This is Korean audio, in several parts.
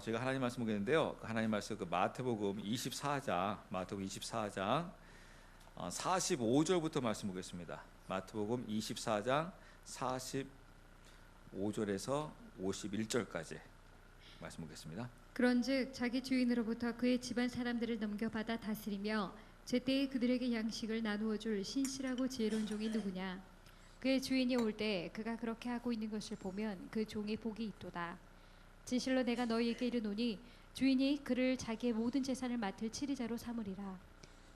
제가 하나님 말씀 보겠는데요. 하나님 말씀 마태복음 24장 45절부터 말씀 보겠습니다. 마태복음 24장 45절에서 51절까지 말씀 보겠습니다. 그런즉 자기 주인으로부터 그의 집안 사람들을 넘겨받아 다스리며 제때에 그들에게 양식을 나누어 줄 신실하고 지혜로운 종이 누구냐? 그의 주인이 올 때 그가 그렇게 하고 있는 것을 보면 그 종의 복이 있도다. 진실로 내가 너희에게 이르노니 주인이 그를 자기의 모든 재산을 맡을 치리자로 삼으리라.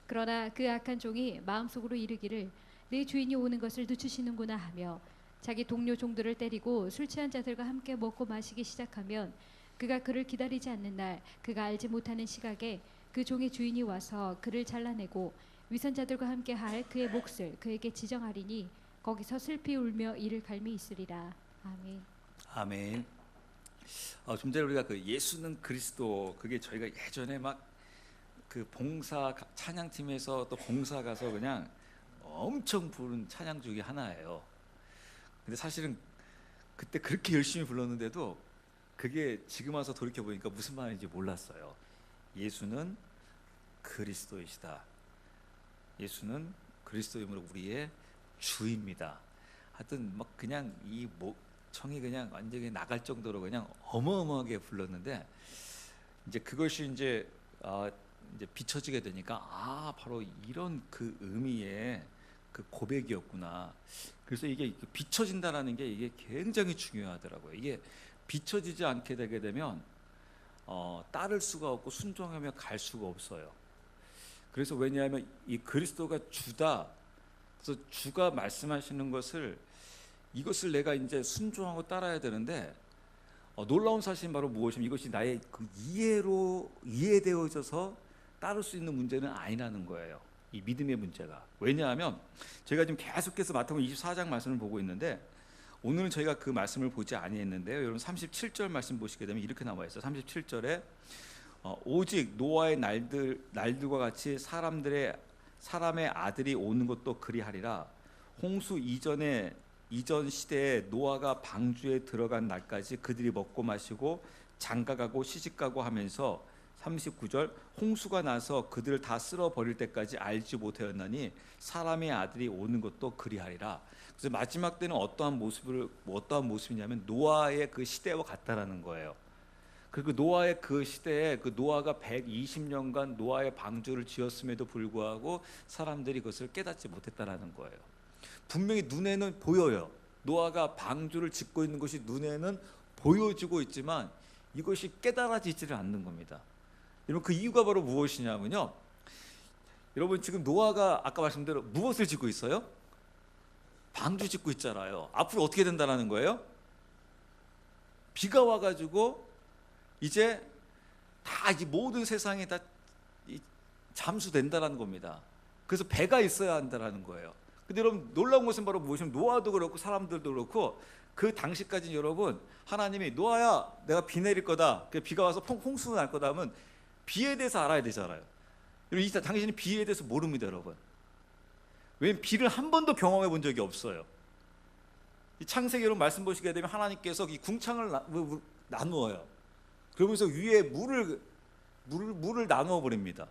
그러나 그 악한 종이 마음속으로 이르기를 내 주인이 오는 것을 늦추시는구나 하며 자기 동료 종들을 때리고 술 취한 자들과 함께 먹고 마시기 시작하면 그가 그를 기다리지 않는 날 그가 알지 못하는 시각에 그 종의 주인이 와서 그를 잘라내고 위선자들과 함께 할 그의 몫을 그에게 지정하리니 거기서 슬피 울며 이를 갈미 있으리라. 아멘. 아멘. 좀 전에 우리가 그 예수는 그리스도, 그게 저희가 예전에 막 그 봉사 찬양팀에서 또 봉사 가서 그냥 엄청 부른 찬양 중에 하나예요. 근데 사실은 그때 그렇게 열심히 불렀는데도 그게 지금 와서 돌이켜 보니까 무슨 말인지 몰랐어요. 예수는 그리스도이시다. 예수는 그리스도이므로 우리의 주입니다. 하여튼 막 그냥 이 청이 그냥 완전히 나갈 정도로 그냥 어마어마하게 불렀는데, 이제 그것이 이제 비춰지게 되니까 바로 이런 그 의미의 그 고백이었구나. 그래서 이게 비춰진다라는 게 이게 굉장히 중요하더라고요. 이게 비춰지지 않게 되게 되면 따를 수가 없고 순종하며 갈 수가 없어요. 그래서 왜냐하면 이 그리스도가 주다. 그래서 주가 말씀하시는 것을, 이것을 내가 이제 순종하고 따라야 되는데, 놀라운 사실은 바로 무엇이면 이것이 나의 그 이해로 이해되어져서 따를 수 있는 문제는 아니라는 거예요. 이 믿음의 문제가. 왜냐하면 저희가 지금 계속해서 마태복음 24장 말씀을 보고 있는데, 오늘은 저희가 그 말씀을 보지 아니했는데요. 여러분 37절 말씀 보시게 되면 이렇게 나와 있어요. 37절에 오직 노아의 날들과 같이 사람의 아들이 오는 것도 그리하리라. 홍수 이전 시대에 노아가 방주에 들어간 날까지 그들이 먹고 마시고 장가가고 시집가고 하면서 39절 홍수가 나서 그들을 다 쓸어버릴 때까지 알지 못하였나니 사람의 아들이 오는 것도 그리하리라. 그래서 마지막 때는 어떠한 모습이냐면 노아의 그 시대와 같다라는 거예요. 그리고 노아의 그 시대에 그 노아가 120년간 노아의 방주를 지었음에도 불구하고 사람들이 그것을 깨닫지 못했다라는 거예요. 분명히 눈에는 보여요. 노아가 방주를 짓고 있는 것이 눈에는 보여지고 있지만 이것이 깨달아지지를 않는 겁니다. 여러분 그 이유가 바로 무엇이냐면요, 여러분 지금 노아가 아까 말씀대로 무엇을 짓고 있어요? 방주 짓고 있잖아요. 앞으로 어떻게 된다는 거예요? 비가 와가지고 이제 다 이 모든 세상이 다 잠수된다라는 겁니다. 그래서 배가 있어야 한다라는 거예요. 근데 여러분 놀라운 것은 바로 무엇이냐면 노아도 그렇고 사람들도 그렇고 그 당시까지 여러분 하나님이 노아야 내가 비 내릴 거다, 비가 와서 홍수 날 거다 하면 비에 대해서 알아야 되잖아요. 여러분 이 당신이 비에 대해서 모릅니다, 여러분. 왜냐면 비를 한 번도 경험해 본 적이 없어요. 이 창세기 여러분 말씀 보시게 되면 하나님께서 이 궁창을 나누어요. 그러면서 위에 물을 나누어 버립니다.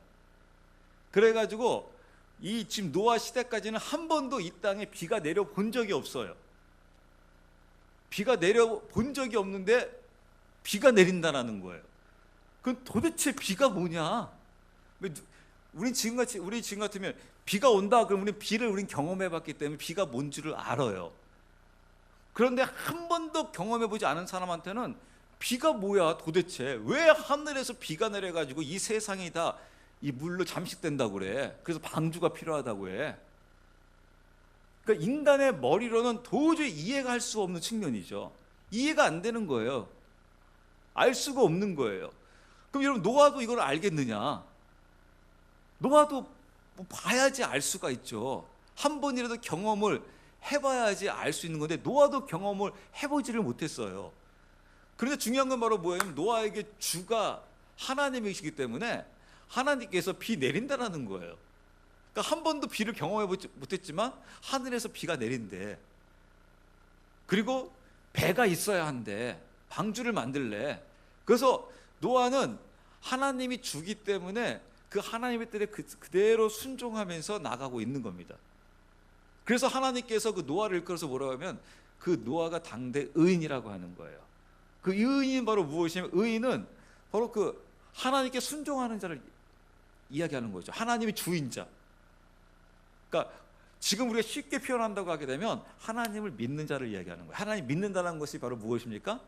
그래가지고 이 지금 노아 시대까지는 한 번도 이 땅에 비가 내려 본 적이 없어요. 비가 내려 본 적이 없는데 비가 내린다라는 거예요. 그럼 도대체 비가 뭐냐? 우리 지금 같으면 비가 온다 그러면 우리 비를 우린 경험해봤기 때문에 비가 뭔지를 알아요. 그런데 한 번도 경험해보지 않은 사람한테는 비가 뭐야 도대체, 왜 하늘에서 비가 내려가지고 이 세상이 다 이 물로 잠식된다고 그래, 그래서 방주가 필요하다고 해. 그러니까 인간의 머리로는 도저히 이해가 할 수 없는 측면이죠. 이해가 안 되는 거예요. 알 수가 없는 거예요. 그럼 여러분 노아도 이걸 알겠느냐? 노아도 봐야지 알 수가 있죠. 한 번이라도 경험을 해봐야지 알 수 있는 건데 노아도 경험을 해보지를 못했어요. 그런데 중요한 건 바로 뭐예요? 노아에게 주가 하나님이시기 때문에 하나님께서 비 내린다라는 거예요. 그러니까 한 번도 비를 경험해보지 못했지만 하늘에서 비가 내린대. 그리고 배가 있어야 한대. 방주를 만들래. 그래서 노아는 하나님이 주기 때문에 그 하나님의 뜻에 그대로 순종하면서 나가고 있는 겁니다. 그래서 하나님께서 그 노아를 일컬어서 뭐라고 하면 그 노아가 당대 의인이라고 하는 거예요. 그 의인이 바로 무엇이냐면, 의인은 바로 그 하나님께 순종하는 자를 이야기하는 거죠. 하나님이 주인 자. 그러니까 지금 우리가 쉽게 표현한다고 하게 되면 하나님을 믿는 자를 이야기하는 거예요. 하나님 믿는다는 것이 바로 무엇입니까?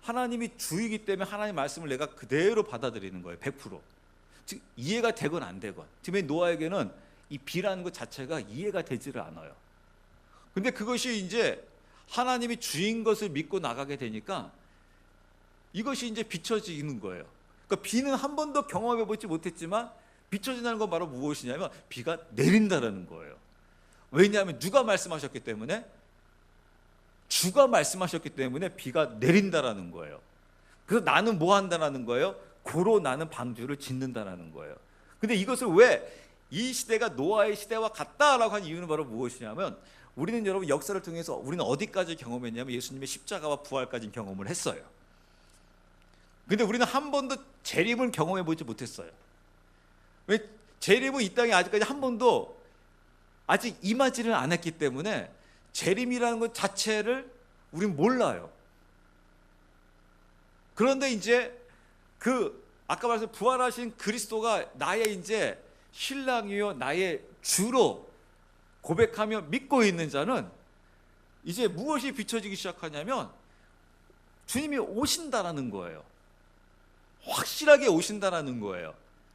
하나님이 주이기 때문에 하나님 말씀을 내가 그대로 받아들이는 거예요. 100%. 즉 이해가 되건 안 되건. 지금 노아에게는 이 비라는 것 자체가 이해가 되지를 않아요. 근데 그것이 이제 하나님이 주인 것을 믿고 나가게 되니까 이것이 이제 비춰지는 거예요. 그러니까 비는 한 번도 경험해 보지 못했지만 비춰진다는 건 바로 무엇이냐면 비가 내린다라는 거예요. 왜냐하면 누가 말씀하셨기 때문에, 주가 말씀하셨기 때문에 비가 내린다라는 거예요. 그래서 나는 뭐 한다라는 거예요? 고로 나는 방주를 짓는다라는 거예요. 근데 이것을 왜 이 시대가 노아의 시대와 같다라고 한 이유는 바로 무엇이냐면, 우리는 여러분 역사를 통해서 우리는 어디까지 경험했냐면 예수님의 십자가와 부활까지 경험을 했어요. 근데 우리는 한 번도 재림을 경험해 보지 못했어요. 왜? 재림은 이 땅에 아직까지 한 번도 아직 임하지를 않았기 때문에 재림이라는 것 자체를 우리는 몰라요. 그런데 이제 그 아까 말씀 부활하신 그리스도가 나의 이제 신랑이요 나의 주로 고백하며 믿고 있는 자는 이제 무엇이 비춰지기 시작하냐면 주님이 오신다라는 거예요. 확실하게 오신다라는 거예요.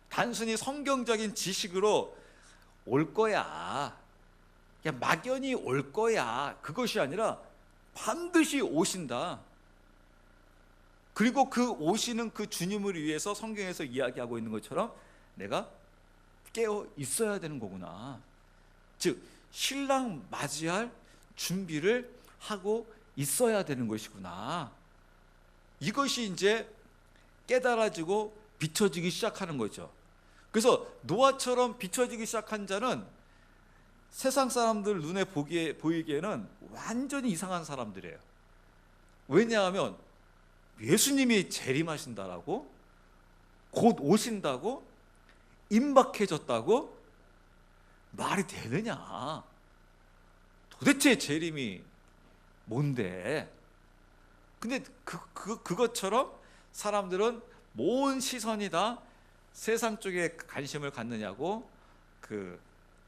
단순히 성경적인 지식으로 올 거야, 그냥 막연히 올 거야, 그것이 아니라 반드시 오신다. 그리고 그 오시는 그 주님을 위해서 성경에서 이야기하고 있는 것처럼 내가 깨어 있어야 되는 거구나. 즉 신랑 맞이할 준비를 하고 있어야 되는 것이구나. 이것이 이제 깨달아지고 비춰지기 시작하는 거죠. 그래서 노아처럼 비춰지기 시작한 자는 세상 사람들 눈에 보이기에는 완전히 이상한 사람들이에요. 왜냐하면 예수님이 재림하신다라고, 곧 오신다고, 임박해졌다고, 말이 되느냐. 도대체 재림이 뭔데? 근데 그것처럼 사람들은 모든 시선이 다 세상 쪽에 관심을 갖느냐고 그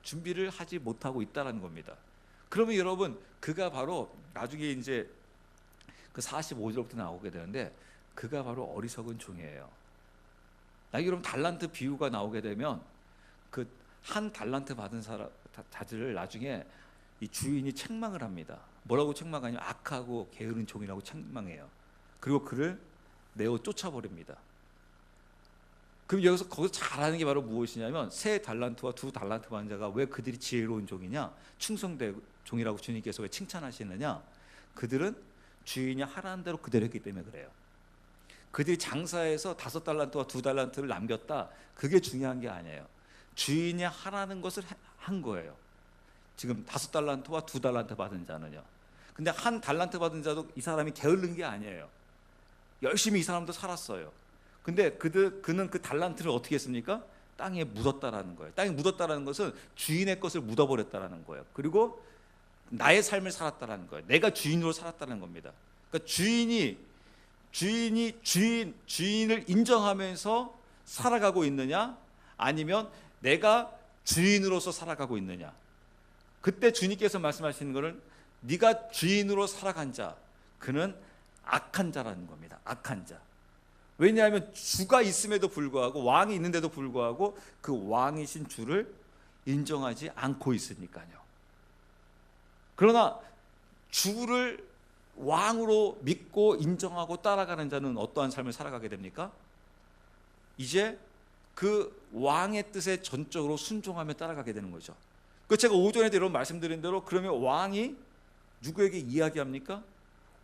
준비를 하지 못하고 있다는 겁니다. 그러면 여러분, 그가 바로 나중에 이제 그 45절부터 나오게 되는데, 그가 바로 어리석은 종이에요. 나중에 여러분 달란트 비유가 나오게 되면 그 한 달란트 받은 자들을 나중에 이 주인이 책망을 합니다. 뭐라고 책망하냐면 악하고 게으른 종이라고 책망해요. 그리고 그를 내어 쫓아버립니다. 그럼 여기서 거기서 잘하는 게 바로 무엇이냐면, 세 달란트와 두 달란트 받은 자가 왜 그들이 지혜로운 종이냐, 충성된 종이라고 주님께서 왜 칭찬하시느냐, 그들은 주인이 하라는 대로 그대로 했기 때문에 그래요. 그들이 장사해서 5달란트와 2달란트를 남겼다, 그게 중요한 게 아니에요. 주인이 하라는 것을 한 거예요. 지금 5달란트와 2달란트 받은 자는요. 근데 한 달란트 받은 자도 이 사람이 게으른 게 아니에요. 열심히 이 사람도 살았어요. 근데 그는 그 달란트를 어떻게 했습니까? 땅에 묻었다라는 거예요. 땅에 묻었다라는 것은 주인의 것을 묻어버렸다라는 거예요. 그리고 나의 삶을 살았다라는 거예요. 내가 주인으로 살았다는 겁니다. 그러니까 주인을 인정하면서 살아가고 있느냐, 아니면 내가 주인으로서 살아가고 있느냐. 그때 주님께서 말씀하시는 것은 네가 주인으로 살아간 자, 그는 악한 자라는 겁니다. 악한 자. 왜냐하면 주가 있음에도 불구하고, 왕이 있는데도 불구하고 그 왕이신 주를 인정하지 않고 있으니까요. 그러나 주를 왕으로 믿고 인정하고 따라가는 자는 어떠한 삶을 살아가게 됩니까? 이제 그 왕의 뜻에 전적으로 순종하며 따라가게 되는 거죠. 그 제가 오전에도 여러분 말씀드린 대로, 그러면 왕이 누구에게 이야기합니까?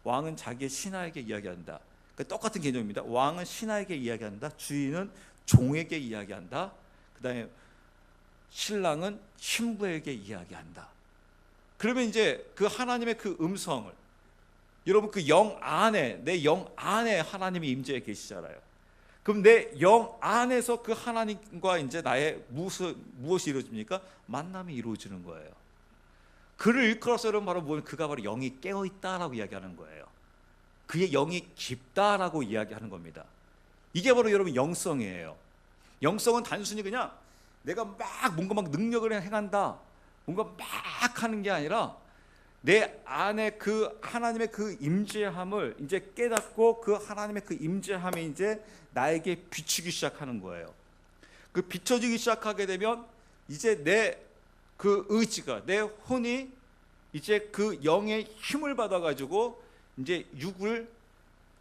왕은 자기의 신하에게 이야기한다. 그러니까 똑같은 개념입니다. 왕은 신하에게 이야기한다. 주인은 종에게 이야기한다. 그 다음에 신랑은 신부에게 이야기한다. 그러면 이제 그 하나님의 그 음성을, 여러분 그 영 안에, 내 영 안에 하나님이 임재해 계시잖아요. 그럼 내 영 안에서 그 하나님과 이제 나의 무엇이 이루어집니까? 만남이 이루어지는 거예요. 그를 일컬어서 여러분 바로 뭐냐면 그가 바로 영이 깨어 있다라고 이야기하는 거예요. 그의 영이 깊다라고 이야기하는 겁니다. 이게 바로 여러분 영성이에요. 영성은 단순히 그냥 내가 뭔가 능력을 행한다, 뭔가 막 하는 게 아니라 내 안에 그 하나님의 그 임재함을 이제 깨닫고 그 하나님의 그 임재함이 이제 나에게 비추기 시작하는 거예요. 그 비춰지기 시작하게 되면 이제 내 그 의지가, 내 혼이 이제 그 영의 힘을 받아가지고 이제 육을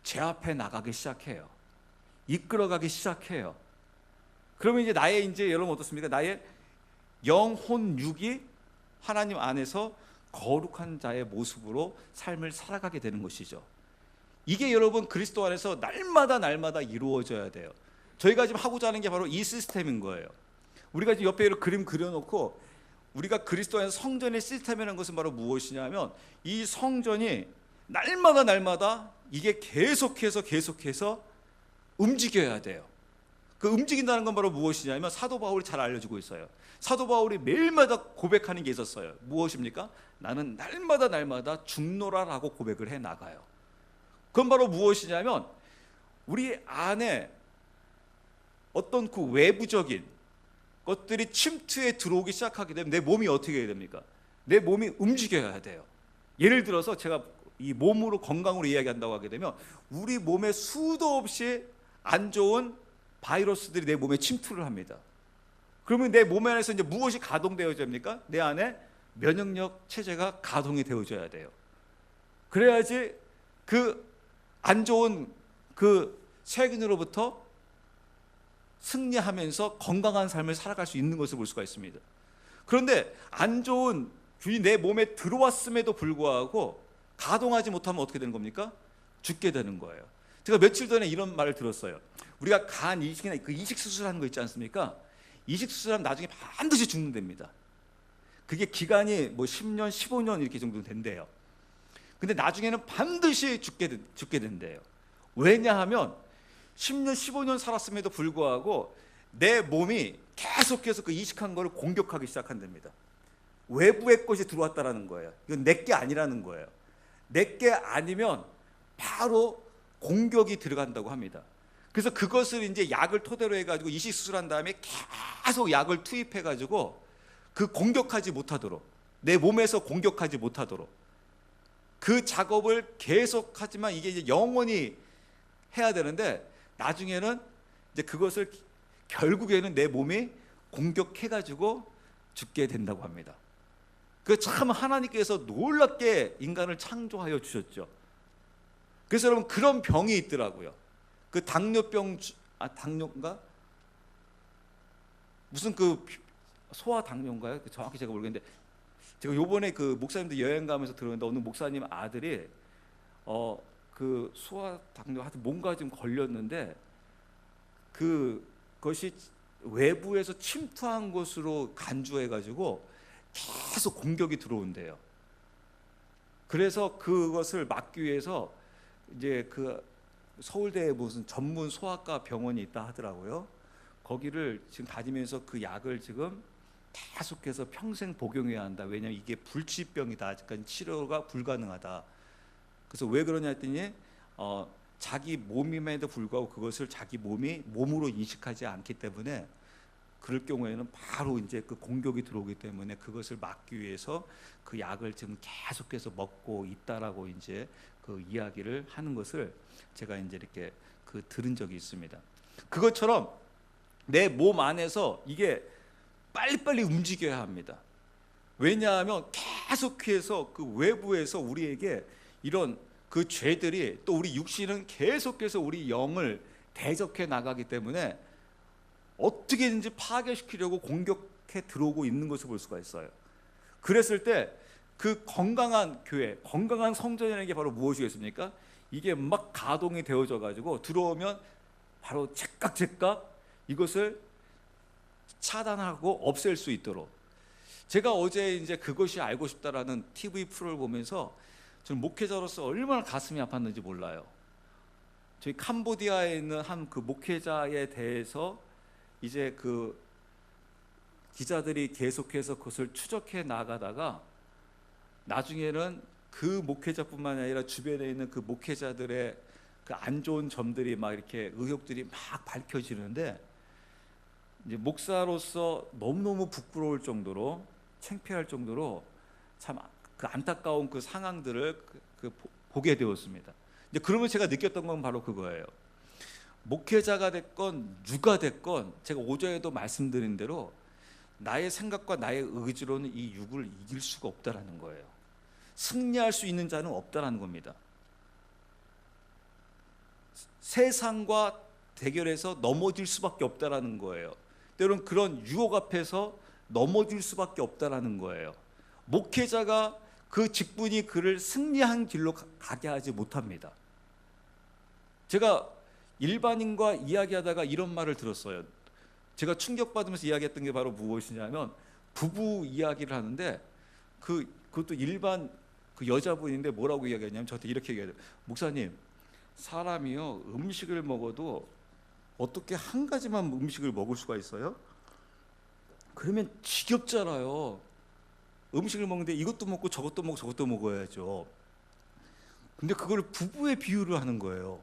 제압해 나가기 시작해요. 이끌어가기 시작해요. 그러면 이제 나의 이제 여러분 어떻습니까? 나의 영혼 육이 하나님 안에서 거룩한 자의 모습으로 삶을 살아가게 되는 것이죠. 이게 여러분 그리스도 안에서 날마다 이루어져야 돼요. 저희가 지금 하고자 하는 게 바로 이 시스템인 거예요. 우리가 지금 옆에 이렇게 그림 그려놓고 우리가 그리스도 안에서 성전의 시스템이라는 것은 바로 무엇이냐면 이 성전이 날마다 이게 계속해서 움직여야 돼요. 그 움직인다는 건 바로 무엇이냐면 사도 바울이 잘 알려주고 있어요. 사도 바울이 매일마다 고백하는 게 있었어요. 무엇입니까? 나는 날마다 죽노라라고 고백을 해 나가요. 그건 바로 무엇이냐면 우리 안에 어떤 그 외부적인 것들이 침투에 들어오기 시작하게 되면 내 몸이 어떻게 해야 됩니까? 내 몸이 움직여야 돼요. 예를 들어서 제가 이 몸으로 건강으로 이야기한다고 하게 되면 우리 몸에 수도 없이 안 좋은 바이러스들이 내 몸에 침투를 합니다. 그러면 내 몸 안에서 이제 무엇이 가동되어야 됩니까? 내 안에 면역력 체제가 가동이 되어져야 돼요. 그래야지 그 안 좋은 그 세균으로부터 승리하면서 건강한 삶을 살아갈 수 있는 것을 볼 수가 있습니다. 그런데 안 좋은 균이 내 몸에 들어왔음에도 불구하고 가동하지 못하면 어떻게 되는 겁니까? 죽게 되는 거예요. 제가 며칠 전에 이런 말을 들었어요. 우리가 간 이식이나 그 이식 수술하는 거 있지 않습니까? 이식 수술하면 나중에 반드시 죽는답니다. 그게 기간이 뭐 10년, 15년 이렇게 정도 된대요. 근데 나중에는 반드시 죽게 된대요. 왜냐하면 10년, 15년 살았음에도 불구하고 내 몸이 계속해서 그 이식한 거를 공격하기 시작한답니다. 외부의 것이 들어왔다라는 거예요. 이건 내 게 아니라는 거예요. 내 게 아니면 바로 공격이 들어간다고 합니다. 그래서 그것을 이제 약을 토대로 해가지고 이식 수술한 다음에 계속 약을 투입해가지고 그 공격하지 못하도록, 내 몸에서 공격하지 못하도록 그 작업을 계속하지만 이게 이제 영원히 해야 되는데 나중에는 이제 그것을 결국에는 내 몸이 공격해가지고 죽게 된다고 합니다. 그 참 하나님께서 놀랍게 인간을 창조하여 주셨죠. 그래서 여러분 그런 병이 있더라고요. 그 당뇨병, 당뇨인가? 무슨 그 소아 당뇨인가요? 정확히 제가 모르겠는데 제가 요번에 그 목사님들 여행 가면서 들었는데 어느 목사님 아들이 그 소아 당뇨 하여튼 뭔가 좀 걸렸는데 그것이 외부에서 침투한 것으로 간주해가지고 계속 공격이 들어온대요. 그래서 그것을 막기 위해서 이제 그 서울대에 무슨 전문 소아과 병원이 있다 하더라고요. 거기를 지금 다니면서 그 약을 지금 계속해서 평생 복용해야 한다. 왜냐하면 이게 불치병이다. 아직까지 치료가 불가능하다. 그래서 왜 그러냐 했더니 자기 몸임에도 불구하고 그것을 자기 몸이 몸으로 인식하지 않기 때문에 그럴 경우에는 바로 이제 그 공격이 들어오기 때문에 그것을 막기 위해서 그 약을 지금 계속해서 먹고 있다라고 이제 그 이야기를 하는 것을 제가 이제 이렇게 그 들은 적이 있습니다. 그것처럼 내 몸 안에서 이게 빨리빨리 움직여야 합니다. 왜냐하면 계속해서 그 외부에서 우리에게 이런 그 죄들이 또 우리 육신은 계속해서 우리 영을 대적해 나가기 때문에 어떻게든지 파괴시키려고 공격해 들어오고 있는 것을 볼 수가 있어요. 그랬을 때 그 건강한 교회, 건강한 성전이라는 게 바로 무엇이겠습니까? 이게 막 가동이 되어져 가지고 들어오면 바로 제깍제깍 이것을 차단하고 없앨 수 있도록. 제가 어제 이제 그것이 알고 싶다라는 TV 프로를 보면서 저는 목회자로서 얼마나 가슴이 아팠는지 몰라요. 저희 캄보디아에 있는 한 그 목회자에 대해서 이제 그 기자들이 계속해서 그것을 추적해 나가다가 나중에는 그 목회자뿐만 아니라 주변에 있는 그 목회자들의 그 안 좋은 점들이 막 이렇게 의혹들이 막 밝혀지는데, 이제 목사로서 너무너무 부끄러울 정도로, 창피할 정도로 참 그 안타까운 그 상황들을 보게 되었습니다. 이제 그러면 제가 느꼈던 건 바로 그거예요. 목회자가 됐건 누가 됐건 제가 오전에도 말씀드린 대로 나의 생각과 나의 의지로는 이 육을 이길 수가 없다라는 거예요. 승리할 수 있는 자는 없다라는 겁니다. 세상과 대결해서 넘어질 수밖에 없다라는 거예요. 때로는 그런 유혹 앞에서 넘어질 수밖에 없다라는 거예요. 목회자가 그 직분이 그를 승리한 길로 가게 하지 못합니다. 제가 일반인과 이야기하다가 이런 말을 들었어요. 제가 충격받으면서 이야기했던 게 바로 무엇이냐면, 부부 이야기를 하는데 그것도 일반 그 여자분인데 뭐라고 이야기했냐면 저한테 이렇게 얘기해요. 목사님, 사람이요 음식을 먹어도 어떻게 한 가지만 음식을 먹을 수가 있어요? 그러면 지겹잖아요. 음식을 먹는데 이것도 먹고 저것도 먹고 저것도 먹어야죠. 근데 그걸 부부의 비유를 하는 거예요.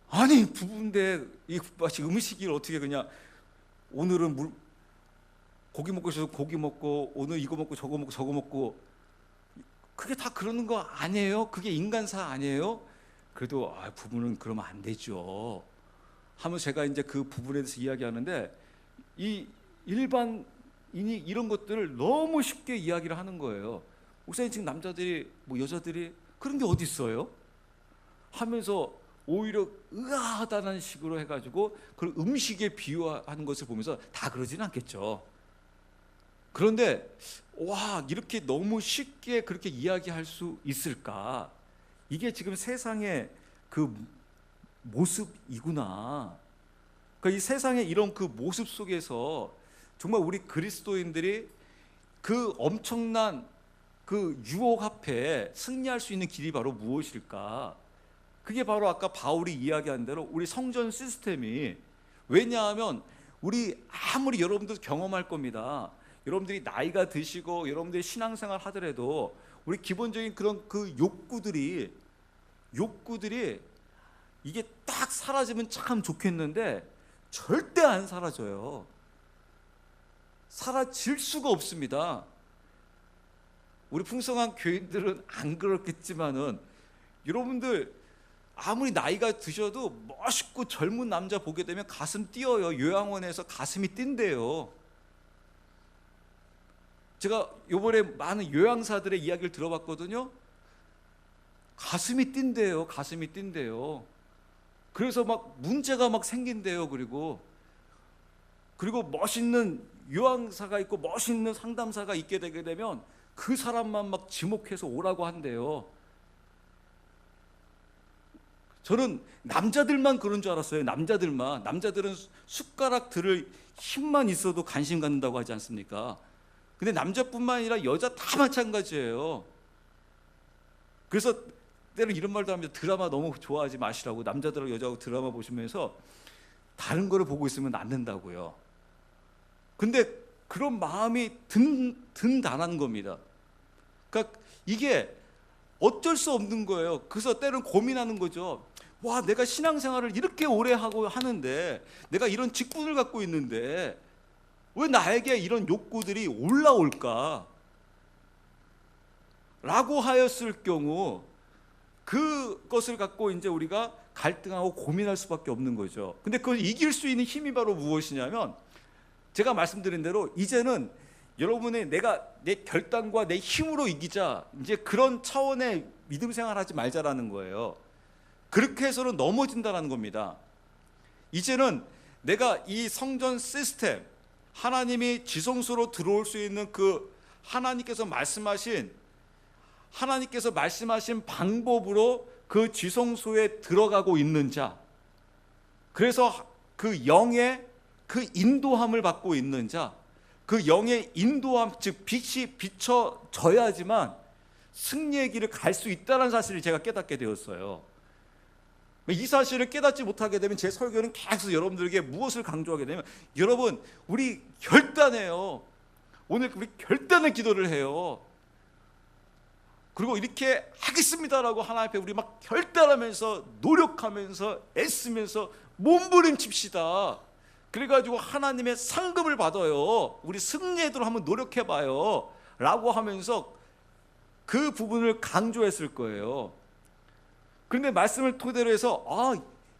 아니 부부인데 이 음식이 어떻게 그냥 오늘은 고기 먹고 싶어서 고기 먹고 오늘 이거 먹고 저거 먹고 저거 먹고, 그게 다 그러는 거 아니에요? 그게 인간사 아니에요? 그래도 부부는 그러면 안 되죠 하면 제가 이제 그 부분에 대해서 이야기하는데, 이 일반인이 이런 것들을 너무 쉽게 이야기를 하는 거예요. 목사님, 지금 남자들이 여자들이 그런 게 어디 있어요? 하면서 오히려 의아하다는 식으로 해가지고 그걸 음식에 비유하는 것을 보면서 다 그러지는 않겠죠. 그런데 와, 이렇게 너무 쉽게 그렇게 이야기할 수 있을까? 이게 지금 세상의 그 모습이구나. 그러니까 이 세상의 이런 그 모습 속에서 정말 우리 그리스도인들이 그 엄청난 그 유혹 앞에 승리할 수 있는 길이 바로 무엇일까? 그게 바로 아까 바울이 이야기한 대로 우리 성전 시스템이, 왜냐하면 우리 아무리 여러분들 경험할 겁니다. 여러분들이 나이가 드시고 여러분들이 신앙생활 하더라도 우리 기본적인 그런 그 욕구들이 이게 딱 사라지면 참 좋겠는데 절대 안 사라져요. 사라질 수가 없습니다. 우리 풍성한 교인들은 안 그렇겠지만은 여러분들 아무리 나이가 드셔도 멋있고 젊은 남자 보게 되면 가슴 뛰어요. 요양원에서 가슴이 뛴대요. 제가 요번에 많은 요양사들의 이야기를 들어봤거든요. 가슴이 뛴대요. 가슴이 뛴대요. 그래서 막 문제가 막 생긴대요. 그리고 멋있는 요양사가 있고 멋있는 상담사가 있게 되게 되면 그 사람만 막 지목해서 오라고 한대요. 저는 남자들만 그런 줄 알았어요. 남자들은 숟가락 들을 힘만 있어도 관심 갖는다고 하지 않습니까? 근데 남자뿐만 아니라 여자 다 마찬가지예요. 그래서 때로 이런 말도 합니다. 드라마 너무 좋아하지 마시라고. 남자들하고 여자하고 드라마 보시면서 다른 거를 보고 있으면 안 된다고요. 근데 그런 마음이 든단한 겁니다. 그러니까 이게 어쩔 수 없는 거예요. 그래서 때로는 고민하는 거죠. 와, 내가 신앙생활을 이렇게 오래 하는데, 내가 이런 직분을 갖고 있는데 왜 나에게 이런 욕구들이 올라올까? 라고 하였을 경우 그것을 갖고 이제 우리가 갈등하고 고민할 수밖에 없는 거죠. 근데 그걸 이길 수 있는 힘이 바로 무엇이냐면, 제가 말씀드린 대로 이제는 여러분의 내 결단과 내 힘으로 이기자, 이제 그런 차원의 믿음 생활하지 말자라는 거예요. 그렇게 해서는 넘어진다는 겁니다. 이제는 내가 이 성전 시스템, 하나님이 지성소로 들어올 수 있는 그 하나님께서 말씀하신 방법으로 그 지성소에 들어가고 있는 자, 그래서 그 영의 그 인도함을 받고 있는 자, 그 영의 인도함, 즉 빛이 비춰져야지만 승리의 길을 갈 수 있다는 사실을 제가 깨닫게 되었어요. 이 사실을 깨닫지 못하게 되면 제 설교는 계속 여러분들에게 무엇을 강조하게 되면, 여러분 우리 결단해요. 오늘 우리 결단의 기도를 해요. 그리고 이렇게 하겠습니다라고 하나님 앞에 우리 막 결단하면서 노력하면서 애쓰면서 몸부림칩시다. 그래가지고 하나님의 상급을 받아요. 우리 승리하도록 한번 노력해봐요 라고 하면서 그 부분을 강조했을 거예요. 그런데 말씀을 토대로 해서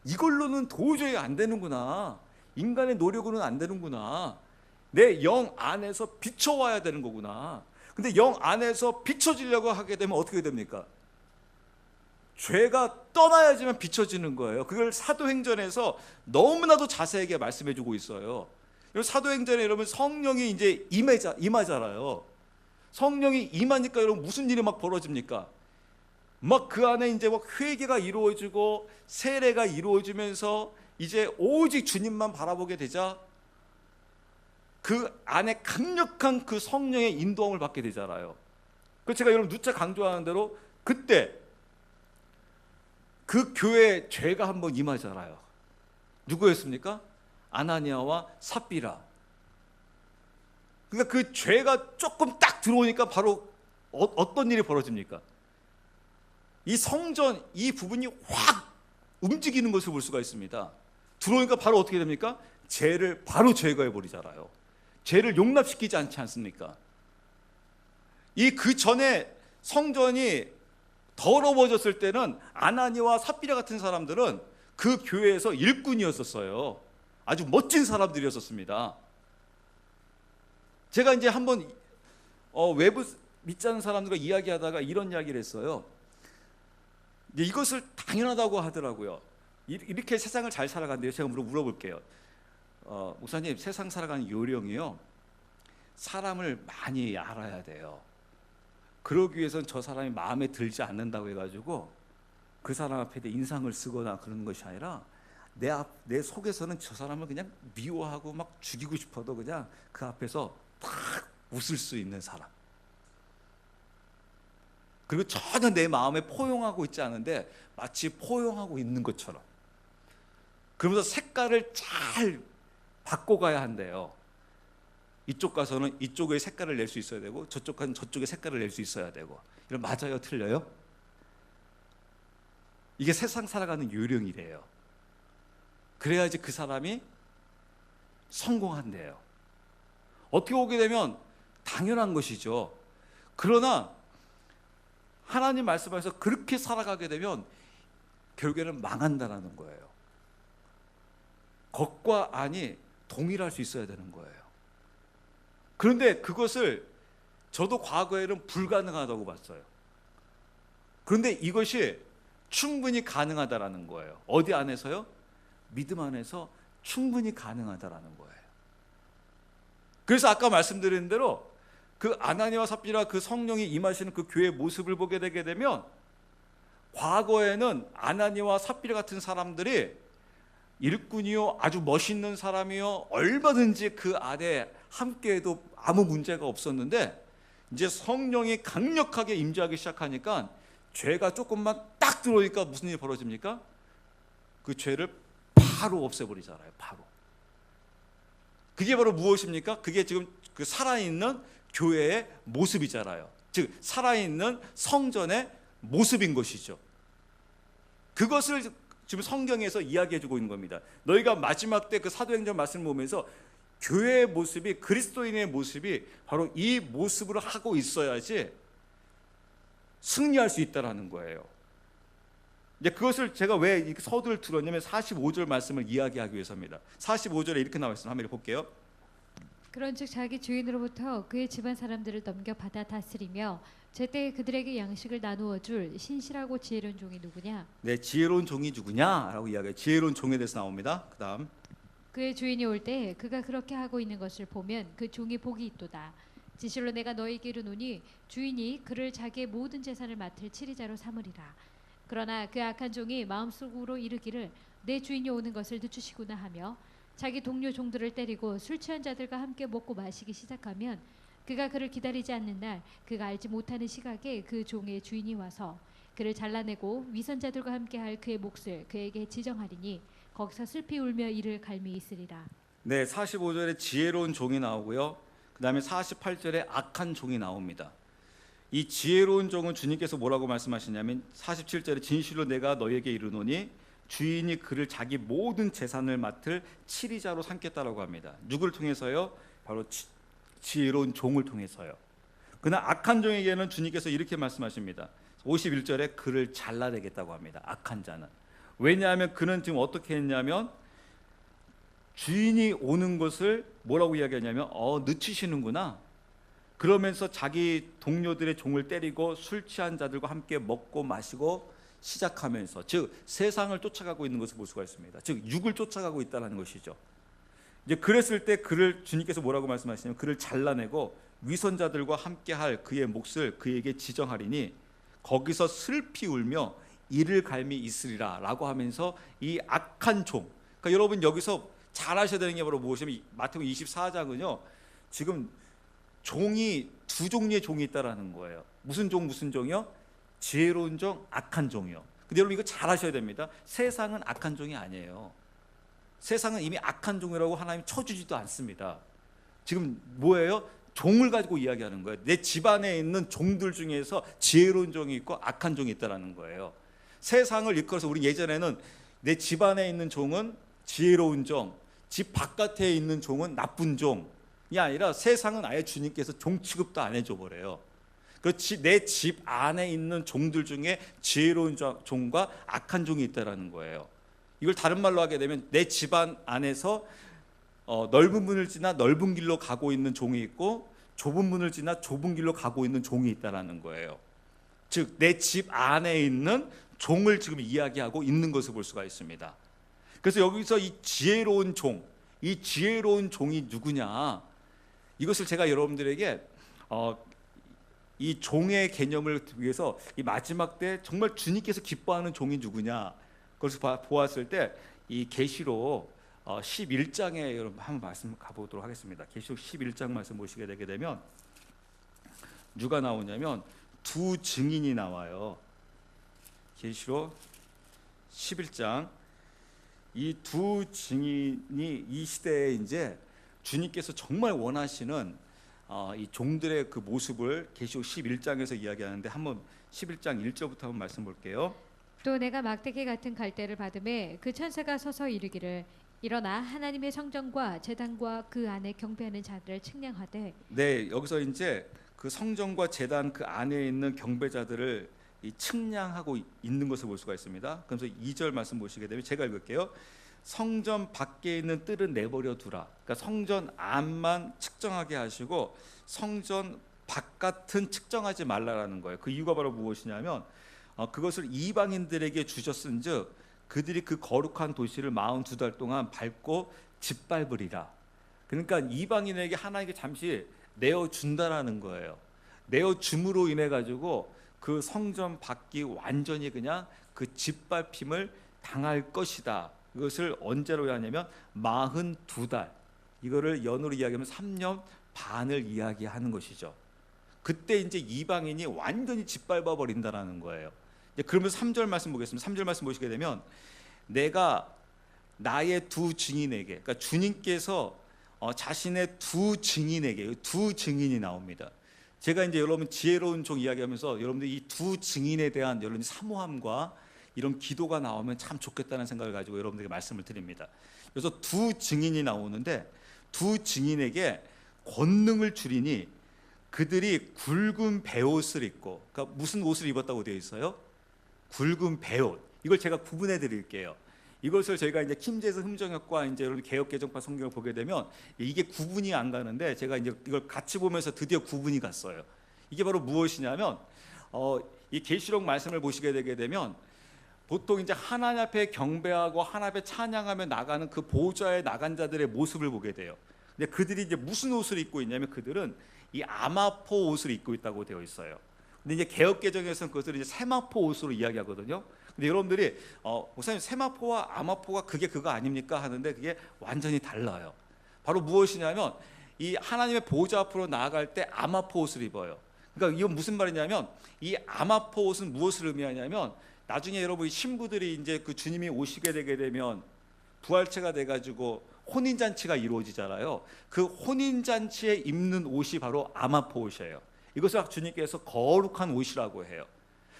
이걸로는 도저히 안 되는구나. 인간의 노력으로는 안 되는구나. 내 영 안에서 비춰와야 되는 거구나. 근데 영 안에서 비춰지려고 하게 되면 어떻게 됩니까? 죄가 떠나야지만 비춰지는 거예요. 그걸 사도행전에서 너무나도 자세하게 말씀해 주고 있어요. 사도행전에 여러분 성령이 이제 임하잖아요. 성령이 임하니까 여러분 무슨 일이 막 벌어집니까? 막 그 안에 이제 막 회개가 이루어지고 세례가 이루어지면서 이제 오직 주님만 바라보게 되자 그 안에 강력한 그 성령의 인도함을 받게 되잖아요. 그 제가 여러분 누차 강조하는 대로 그때 그 교회에 죄가 한번 임하잖아요. 누구였습니까? 아나니아와 삽비라. 그러니까 그 죄가 조금 딱 들어오니까 바로 어떤 일이 벌어집니까? 이 성전 이 부분이 확 움직이는 것을 볼 수가 있습니다. 들어오니까 바로 어떻게 됩니까? 죄를 바로 제거해 버리잖아요. 죄를 용납시키지 않지 않습니까? 그 전에 성전이 더러워졌을 때는 아나니와 삽비라 같은 사람들은 그 교회에서 일꾼이었었어요. 아주 멋진 사람들이었었습니다. 제가 이제 한번 외부 믿지 않는 사람들과 이야기하다가 이런 이야기를 했어요. 이것을 당연하다고 하더라고요. 이렇게 세상을 잘 살아간대요. 제가 물어볼게요. 목사님, 세상 살아가는 요령이요, 사람을 많이 알아야 돼요. 그러기 위해서는 저 사람이 마음에 들지 않는다고 해가지고 그 사람 앞에 인상을 쓰거나 그런 것이 아니라 내 속에서는 저 사람을 그냥 미워하고 막 죽이고 싶어도 그냥 그 앞에서 탁 웃을 수 있는 사람. 그리고 전혀 내 마음에 포용하고 있지 않은데 마치 포용하고 있는 것처럼. 그러면서 색깔을 잘 바꿔가야 한대요. 이쪽 가서는 이쪽의 색깔을 낼 수 있어야 되고 저쪽 가서는 저쪽의 색깔을 낼 수 있어야 되고. 이런 맞아요? 틀려요? 이게 세상 살아가는 요령이래요. 그래야지 그 사람이 성공한대요. 어떻게 보게 되면 당연한 것이죠. 그러나 하나님 말씀하셔서 그렇게 살아가게 되면 결국에는 망한다는 거예요. 겉과 안이 동일할 수 있어야 되는 거예요. 그런데 그것을 저도 과거에는 불가능하다고 봤어요. 그런데 이것이 충분히 가능하다라는 거예요. 어디 안에서요? 믿음 안에서 충분히 가능하다라는 거예요. 그래서 아까 말씀드린 대로 그 아나니아와 삽비라 그 성령이 임하시는 그 교회의 모습을 보게 되게 되면, 과거에는 아나니아와 삽비라 같은 사람들이 일꾼이요, 아주 멋있는 사람이요, 얼마든지 그 안에 함께해도 아무 문제가 없었는데, 이제 성령이 강력하게 임재하기 시작하니까 죄가 조금만 딱 들어오니까 무슨 일이 벌어집니까? 그 죄를 바로 없애버리잖아요. 바로. 그게 바로 무엇입니까? 그게 지금 그 살아있는 교회의 모습이잖아요. 즉 살아있는 성전의 모습인 것이죠. 그것을 지금 성경에서 이야기해주고 있는 겁니다. 너희가 마지막 때 그 사도행전 말씀을 보면서 교회의 모습이, 그리스도인의 모습이 바로 이 모습으로 하고 있어야지 승리할 수 있다는 거예요. 이제 그것을 제가 왜 서두를 들었냐면 45절 말씀을 이야기하기 위해서입니다. 45절에 이렇게 나와 있습니다. 한번 볼게요. 그런즉 자기 주인으로부터 그의 집안 사람들을 넘겨받아 다스리며 제때 그들에게 양식을 나누어 줄 신실하고 지혜로운 종이 누구냐? 네, 지혜로운 종이 누구냐라고 이야기해요. 지혜로운 종에 대해서 나옵니다. 그다음 그의 주인이 올 때 그가 그렇게 하고 있는 것을 보면 그 종이 복이 있도다. 진실로 내가 너희에게 이르노니 주인이 그를 자기의 모든 재산을 맡을 치리자로 삼으리라. 그러나 그 악한 종이 마음속으로 이르기를 내 주인이 오는 것을 늦추시구나 하며 자기 동료 종들을 때리고 술 취한 자들과 함께 먹고 마시기 시작하면 그가 그를 기다리지 않는 날 그가 알지 못하는 시각에 그 종의 주인이 와서 그를 잘라내고 위선자들과 함께할 그의 몫을 그에게 지정하리니 거기서 슬피 울며 이를 갈미 있으리라. 네, 45절에 지혜로운 종이 나오고요. 그 다음에 48절에 악한 종이 나옵니다. 이 지혜로운 종은 주님께서 뭐라고 말씀하시냐면 47절에 진실로 내가 너에게 이르노니 주인이 그를 자기 모든 재산을 맡을 치리자로 삼겠다라고 합니다. 누구를 통해서요? 바로 지혜로운 종을 통해서요. 그러나 악한 종에게는 주님께서 이렇게 말씀하십니다. 51절에 그를 잘라내겠다고 합니다. 악한 자는. 왜냐하면 그는 지금 어떻게 했냐면 주인이 오는 것을 뭐라고 이야기하냐면 늦추시는구나. 그러면서 자기 동료들의 종을 때리고 술 취한 자들과 함께 먹고 마시고 시작하면서, 즉 세상을 쫓아가고 있는 것을 볼 수가 있습니다. 즉 육을 쫓아가고 있다는 것이죠. 이제 그랬을 때 그를 주님께서 뭐라고 말씀하시냐면 그를 잘라내고 위선자들과 함께할 그의 몫을 그에게 지정하리니 거기서 슬피 울며 이를 갈미 있으리라라고 하면서 이 악한 종, 그러니까 여러분 여기서 잘 아셔야 되는 게 바로 무엇이냐면 마태복음 24장은요 지금 종이 두 종류의 종이 있다라는 거예요. 무슨 종이요? 지혜로운 종, 악한 종이요. 근데 여러분 이거 잘 아셔야 됩니다. 세상은 악한 종이 아니에요. 세상은 이미 악한 종이라고 하나님 쳐주지도 않습니다. 지금 뭐예요? 종을 가지고 이야기하는 거예요. 내 집안에 있는 종들 중에서 지혜로운 종이 있고 악한 종이 있다라는 거예요. 세상을 이끌어서 우리 예전에는 내 집안에 있는 종은 지혜로운 종, 집 바깥에 있는 종은 나쁜 종이 아니라 세상은 아예 주님께서 종 취급도 안 해줘 버려요. 그렇지, 내 집 안에 있는 종들 중에 지혜로운 종과 악한 종이 있다라는 거예요. 이걸 다른 말로 하게 되면 내 집안 안에서 넓은 문을 지나 넓은 길로 가고 있는 종이 있고 좁은 문을 지나 좁은 길로 가고 있는 종이 있다라는 거예요. 즉 내 집 안에 있는 종을 지금 이야기하고 있는 것을 볼 수가 있습니다. 그래서 여기서 이 지혜로운 종, 이 지혜로운 종이 누구냐? 이것을 제가 여러분들에게 이 종의 개념을 위해서 이 마지막 때 정말 주님께서 기뻐하는 종이 누구냐? 그것을 보았을 때 이 계시록 11장에 여러분 한번 말씀 가보도록 하겠습니다. 계시록 11장 말씀 보시게 되게 되면 누가 나오냐면 두 증인이 나와요. 계시록 11장, 이 두 증인이 이 시대에 이제 주님께서 정말 원하시는 이 종들의 그 모습을 계시록 11장에서 이야기하는데 한번 11장 1절부터 한번 말씀 볼게요. 또 내가 막대기 같은 갈대를 받음에 그 천사가 서서 이르기를 일어나 하나님의 성전과 제단과 그 안에 경배하는 자들을 측량하되. 네, 여기서 이제 그 성전과 제단 그 안에 있는 경배자들을 이 측량하고 있는 것을 볼 수가 있습니다. 그래서 2절 말씀 보시게 되면 제가 읽을게요. 성전 밖에 있는 뜰은 내버려 두라. 그러니까 성전 안만 측정하게 하시고 성전 바깥은 측정하지 말라라는 거예요. 그 이유가 바로 무엇이냐면 그것을 이방인들에게 주셨은즉 그들이 그 거룩한 도시를 42달 동안 밟고 짓밟으리라. 그러니까 이방인에게 하나님께 잠시 내어준다라는 거예요. 내어줌으로 인해 가지고 그 성전 밖이 완전히 그냥 그 짓밟힘을 당할 것이다. 이것을 언제로 하냐면 42달, 이거를 연으로 이야기하면 3년 반을 이야기하는 것이죠. 그때 이제 이방인이 완전히 짓밟아 버린다라는 거예요. 그러면서 3절 말씀 보겠습니다. 3절 말씀 보시게 되면 내가 나의 두 증인에게, 그러니까 주님께서 자신의 두 증인에게, 두 증인이 나옵니다. 제가 이제 여러분 지혜로운 종 이야기하면서 여러분들 이 두 증인에 대한 여러분 사모함과 이런 기도가 나오면 참 좋겠다는 생각을 가지고 여러분들에게 말씀을 드립니다. 그래서 두 증인이 나오는데 두 증인에게 권능을 주리니 그들이 굵은 베옷을 입고, 그러니까 무슨 옷을 입었다고 되어 있어요? 굵은 베옷. 이걸 제가 구분해 드릴게요. 이것을 저희가 이제 킴제스 흠정역과 이제 여러분 개역 개정파 성경을 보게 되면 이게 구분이 안 가는데 제가 이제 이걸 같이 보면서 드디어 구분이 갔어요. 이게 바로 무엇이냐면 이 계시록 말씀을 보시게 되게 되면 보통 이제 하나님 앞에 경배하고 하나님 앞에 찬양하며 나가는 그 보좌에 나간 자들의 모습을 보게 돼요. 근데 그들이 이제 무슨 옷을 입고 있냐면 그들은 이 아마포 옷을 입고 있다고 되어 있어요. 근데 이제 개역 개정에서는 그것을 이제 세마포 옷으로 이야기하거든요. 근데 여러분들이 목사님 세마포와 아마포가 그게 그거 아닙니까 하는데 그게 완전히 달라요. 바로 무엇이냐면 이 하나님의 보좌 앞으로 나아갈 때 아마포 옷을 입어요. 그러니까 이건 무슨 말이냐면 이 아마포 옷은 무엇을 의미하냐면 나중에 여러분 신부들이 이제 그 주님이 오시게 되게 되면 부활체가 돼가지고 혼인잔치가 이루어지잖아요. 그 혼인잔치에 입는 옷이 바로 아마포 옷이에요. 이것을 주님께서 거룩한 옷이라고 해요.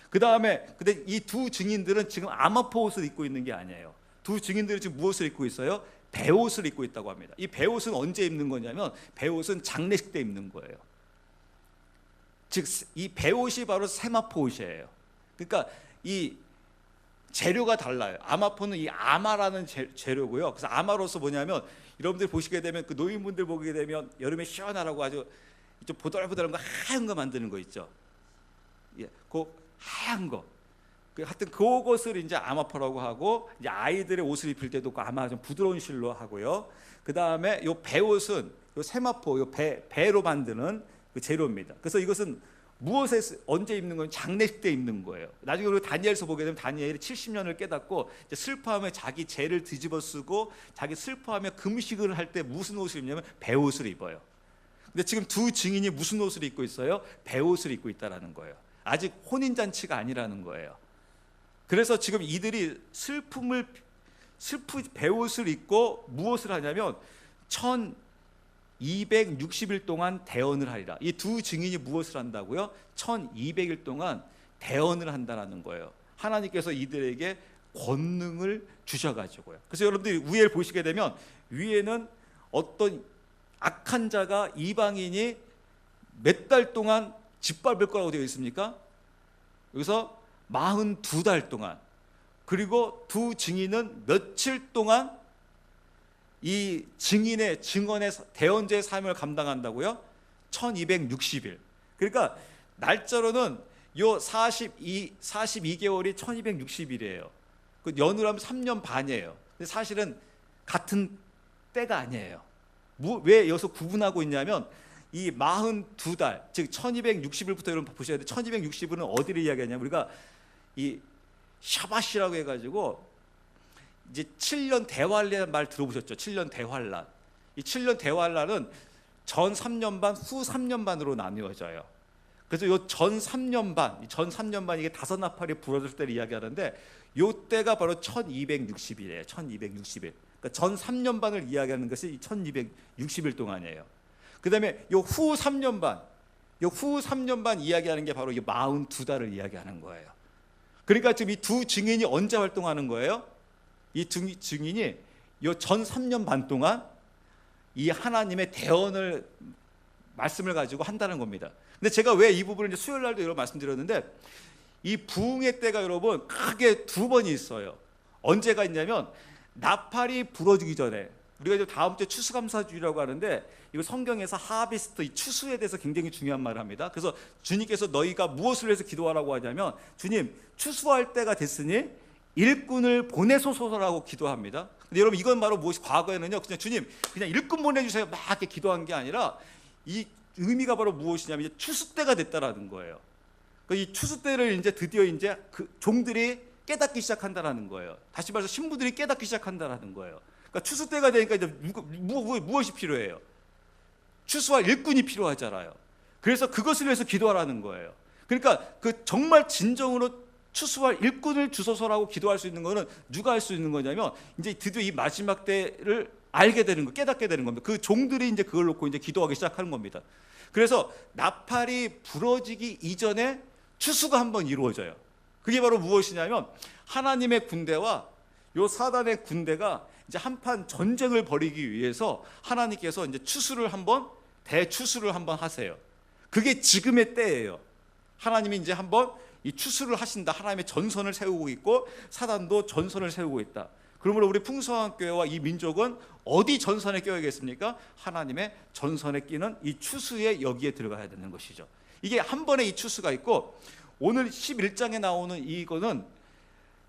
그 다음에 근데 이 두 증인들은 지금 아마포 옷을 입고 있는 게 아니에요. 두 증인들은 지금 무엇을 입고 있어요? 배옷을 입고 있다고 합니다. 이 배옷은 언제 입는 거냐면 배옷은 장례식 때 입는 거예요. 즉 이 배옷이 바로 세마포 옷이에요. 그러니까 이 재료가 달라요. 아마포는 이 아마라는 재료고요. 그래서 아마로서 뭐냐면 여러분들 보시게 되면 그 노인분들 보게 되면 여름에 시원하라고 아주 좀 보들보들한 거 하얀 거 만드는 거 있죠. 예, 그 하얀 거. 하여튼 그것을 이제 아마포라고 하고 이제 아이들의 옷을 입힐 때도 그 아마 좀 부드러운 실로 하고요. 그 다음에 요 배옷은 요 세마포 요 배로 만드는 그 재료입니다. 그래서 이것은 무엇에 언제 입는 건 장례식 때 입는 거예요. 나중에 우리 다니엘서 보게 되면 다니엘이 70년을 깨닫고 이제 슬퍼하며 자기 죄를 뒤집어 쓰고 자기 슬퍼하며 금식을 할 때 무슨 옷을 입냐면 배옷을 입어요. 근데 지금 두 증인이 무슨 옷을 입고 있어요? 배옷을 입고 있다라는 거예요. 아직 혼인잔치가 아니라는 거예요. 그래서 지금 이들이 배옷을 입고 무엇을 하냐면 1260일 동안 대언을 하리라. 이 두 증인이 무엇을 한다고요? 1200일 동안 대언을 한다는 거예요. 하나님께서 이들에게 권능을 주셔가지고요. 그래서 여러분들이 위에 보시게 되면 위에는 어떤 악한 자가 이방인이 몇 달 동안 짓밟을 거라고 되어 있습니까? 여기서 42달 동안, 그리고 두 증인은 며칠 동안 이 증인의 증언의 대언자의 사명을 감당한다고요? 1260일. 그러니까 날짜로는 요 42개월이 1260일이에요. 그 연으로 하면 3년 반이에요. 근데 사실은 같은 때가 아니에요. 왜 여기서 구분하고 있냐면 이 42달, 즉 1260일부터 여러분 보셔야 돼요. 1260일은 어디를 이야기하냐면 우리가 이 샤밧이라고 해가지고 이제 7년 대환란 말 들어보셨죠? 7년 대환란. 이 7년 대환란은 전 3년 반, 후 3년 반으로 나뉘어져요. 그래서 요 전 3년 반, 전 3년 반 이게 다섯 나팔이 불어질 때를 이야기하는데 요 때가 바로 1260일이에요. 1260일. 그러니까 전 3년 반을 이야기하는 것이 1260일 동안이에요. 그다음에 요 후 3년 반, 요 후 3년 반 이야기하는 게 바로 이 42달을 이야기하는 거예요. 그러니까 지금 이 두 증인이 언제 활동하는 거예요? 이 증인이 요 전 3년 반 동안 이 하나님의 대언을 말씀을 가지고 한다는 겁니다. 근데 제가 왜 이 부분을 이제 수요일 날도 여러분 말씀드렸는데 이 부흥의 때가 여러분 크게 두 번이 있어요. 언제가 있냐면 나팔이 불어지기 전에, 우리가 이제 다음 주에 추수감사주의라고 하는데 이거 성경에서 하비스트, 이 추수에 대해서 굉장히 중요한 말을 합니다. 그래서 주님께서 너희가 무엇을 위해서 기도하라고 하냐면 주님 추수할 때가 됐으니 일꾼을 보내소서라고 기도합니다. 근데 여러분 이건 바로 무엇이, 과거에는요 그냥 주님 그냥 일꾼 보내주세요 막 이렇게 기도한 게 아니라 이 의미가 바로 무엇이냐면 이제 추수 때가 됐다라는 거예요. 그러니까 이 추수 때를 이제 드디어 이제 그 종들이 깨닫기 시작한다라는 거예요. 다시 말해서 신부들이 깨닫기 시작한다라는 거예요. 그러니까 추수 때가 되니까 이제 무엇이 필요해요? 추수할 일꾼이 필요하잖아요. 그래서 그것을 위해서 기도하라는 거예요. 그러니까 그 정말 진정으로 추수할 일꾼을 주소서라고 기도할 수 있는 거는 누가 할 수 있는 거냐면 이제 드디어 이 마지막 때를 알게 되는 거, 깨닫게 되는 겁니다. 그 종들이 이제 그걸 놓고 이제 기도하기 시작하는 겁니다. 그래서 나팔이 부러지기 이전에 추수가 한번 이루어져요. 그게 바로 무엇이냐면 하나님의 군대와 요 사단의 군대가 이제 한판 전쟁을 벌이기 위해서 하나님께서 이제 추수를 한번, 대추수를 한번 하세요. 그게 지금의 때예요. 하나님이 이제 한번 이 추수를 하신다. 하나님의 전선을 세우고 있고 사단도 전선을 세우고 있다. 그러므로 우리 풍성한교회와 이 민족은 어디 전선에 껴야겠습니까? 하나님의 전선에 끼는 이 추수에 여기에 들어가야 되는 것이죠. 이게 한 번에 이 추수가 있고 오늘 11장에 나오는 이거는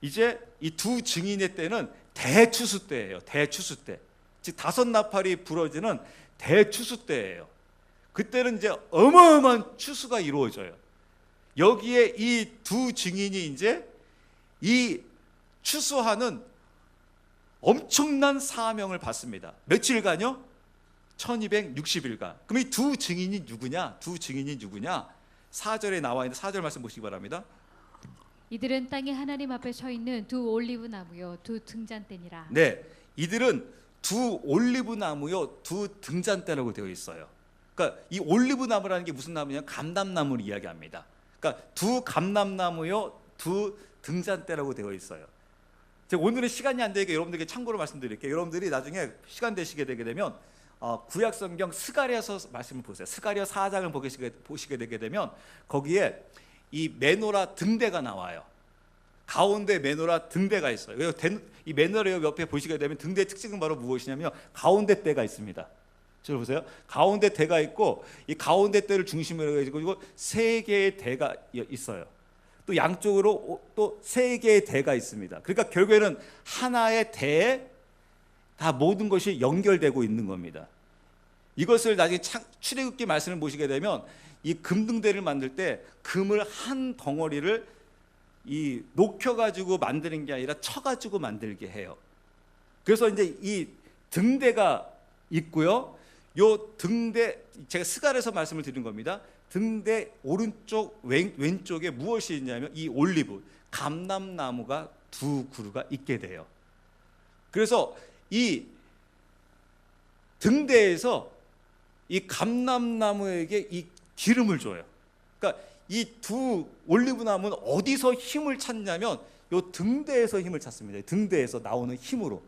이제 이 두 증인의 때는 대추수 때예요. 대추수 때. 즉 다섯 나팔이 부러지는 대추수 때예요. 그때는 이제 어마어마한 추수가 이루어져요. 여기에 이 두 증인이 이제 이 추수하는 엄청난 사명을 받습니다. 며칠간요? 1260일간. 그럼 이 두 증인이 누구냐? 두 증인이 누구냐? 4절에 나와 있는 4절 말씀 보시기 바랍니다. 이들은 땅에 하나님 앞에 서 있는 두 올리브 나무요 두 등잔대니라. 네, 이들은 두 올리브 나무요 두 등잔대라고 되어 있어요. 그러니까 이 올리브 나무라는 게 무슨 나무냐? 감람나무를 이야기합니다. 그러니까 두 감람나무요 두 등잔대라고 되어 있어요. 제가 오늘은 시간이 안 되니까 여러분들에게 참고로 말씀드릴게요. 여러분들이 나중에 시간 되시게 되게 되면 구약 성경 스가랴서 말씀을 보세요. 스가랴 4장을 보시게 되게 되면 거기에 이 메노라 등대가 나와요. 가운데 메노라 등대가 있어요. 이 메노라 옆에 보시게 되면 등대의 특징은 바로 무엇이냐면 가운데 대가 있습니다. 저 보세요. 가운데 대가 있고 이 가운데 대를 중심으로 해가지고 세 개의 대가 있어요. 또 양쪽으로 또 세 개의 대가 있습니다. 그러니까 결국에는 하나의 대에 다 모든 것이 연결되고 있는 겁니다. 이것을 나중에 출애굽기 말씀을 보시게 되면 이 금등대를 만들 때 금을 한 덩어리를 이 녹여가지고 만드는 게 아니라 쳐가지고 만들게 해요. 그래서 이제 이 등대가 있고요. 요 등대, 제가 스가랴에서 말씀을 드린 겁니다. 등대 오른쪽 왼쪽에 무엇이 있냐면 이 올리브 감람나무가 두 그루가 있게 돼요. 그래서 이 등대에서 이 감람나무에게 이 기름을 줘요. 그러니까 이 두 올리브 나무는 어디서 힘을 찾냐면 요 등대에서 힘을 찾습니다. 등대에서 나오는 힘으로,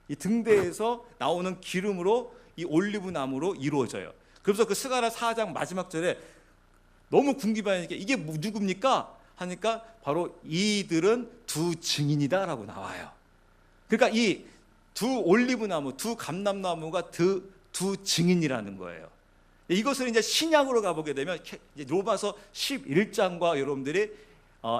이 등대에서 나오는 기름으로 이 올리브 나무로 이루어져요. 그래서 그 스가랴 4장 마지막 절에 너무 궁금하니까 이게 누굽니까? 하니까 바로 이들은 두 증인이다라고 나와요. 그러니까 이 두 올리브 나무, 두 감람나무가 두 증인이라는 거예요. 이것을 이제 신약으로 가보게 되면 이제 로마서 11장과 여러분들이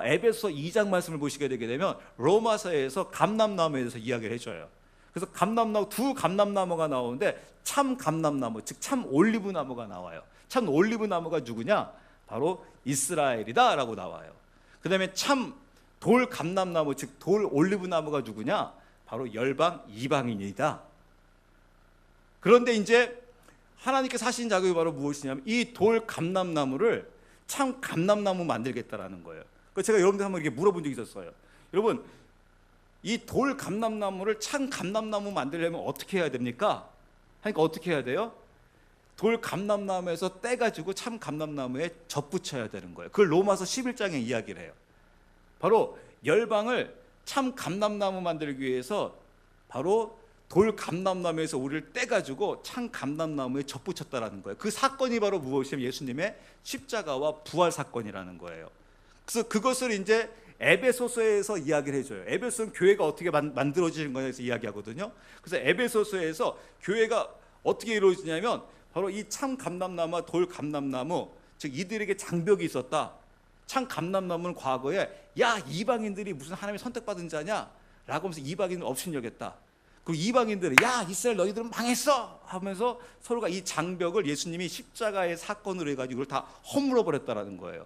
에베소 2장 말씀을 보시게 되게 되면 로마서에서 감람나무에 대해서 이야기를 해줘요. 그래서 감람나무, 두 감람나무가 나오는데 참 감람나무, 즉 참 올리브 나무가 나와요. 참 올리브 나무가 누구냐? 바로 이스라엘이다라고 나와요. 그 다음에 참 돌 감람나무, 즉 돌 올리브 나무가 누구냐? 바로 열방 이방인이다. 그런데 이제 하나님께서 하신 작업이 바로 무엇이냐면 이 돌 감람나무를 참 감람나무 만들겠다라는 거예요. 그래서 제가 여러분들 한번 이렇게 물어본 적이 있었어요. 여러분, 이 돌 감람나무를 참 감람나무 만들려면 어떻게 해야 됩니까? 하니까 어떻게 해야 돼요? 돌 감람나무에서 떼가지고 참 감람나무에 접붙여야 되는 거예요. 그걸 로마서 11장에 이야기를 해요. 바로 열방을 참 감람나무 만들기 위해서 바로 돌 감람나무에서 우리를 떼가지고 참 감람나무에 접붙였다라는 거예요. 그 사건이 바로 무엇이냐면 예수님의 십자가와 부활 사건이라는 거예요. 그래서 그것을 이제 에베소서에서 이야기를 해줘요. 에베소는 교회가 어떻게 만들어지는 거냐에서 이야기하거든요. 그래서 에베소서에서 교회가 어떻게 이루어지냐면 바로 이 참 감람나무와 돌 감람나무, 즉 이들에게 장벽이 있었다. 참 감람나무는 과거에 야 이방인들이 무슨 하나님의 선택받은 자냐? 라고 하면서 이방인을 업신여겼다. 그리고 이방인들은 야 이스라엘 너희들은 망했어 하면서 서로가 이 장벽을 예수님이 십자가의 사건으로 해가지고 이걸 다 허물어 버렸다라는 거예요.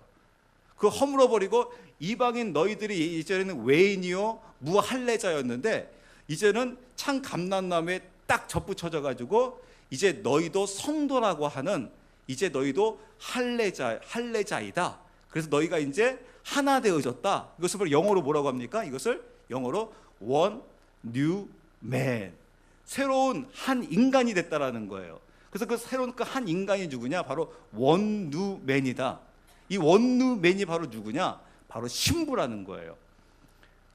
그 허물어 버리고 이방인 너희들이 이제는 외인이요 무할례자였는데 이제는 참 감람나무에 딱 접붙여져 가지고 이제 너희도 성도라고 하는 이제 너희도 할례자이다. 그래서 너희가 이제 하나 되어졌다. 이것을 바로 영어로 뭐라고 합니까? 이것을 영어로 one new man, 새로운 한 인간이 됐다라는 거예요. 그래서 그 새로운 그 한 인간이 누구냐? 바로 one new man이다. 이 one new man이 바로 누구냐? 바로 신부라는 거예요.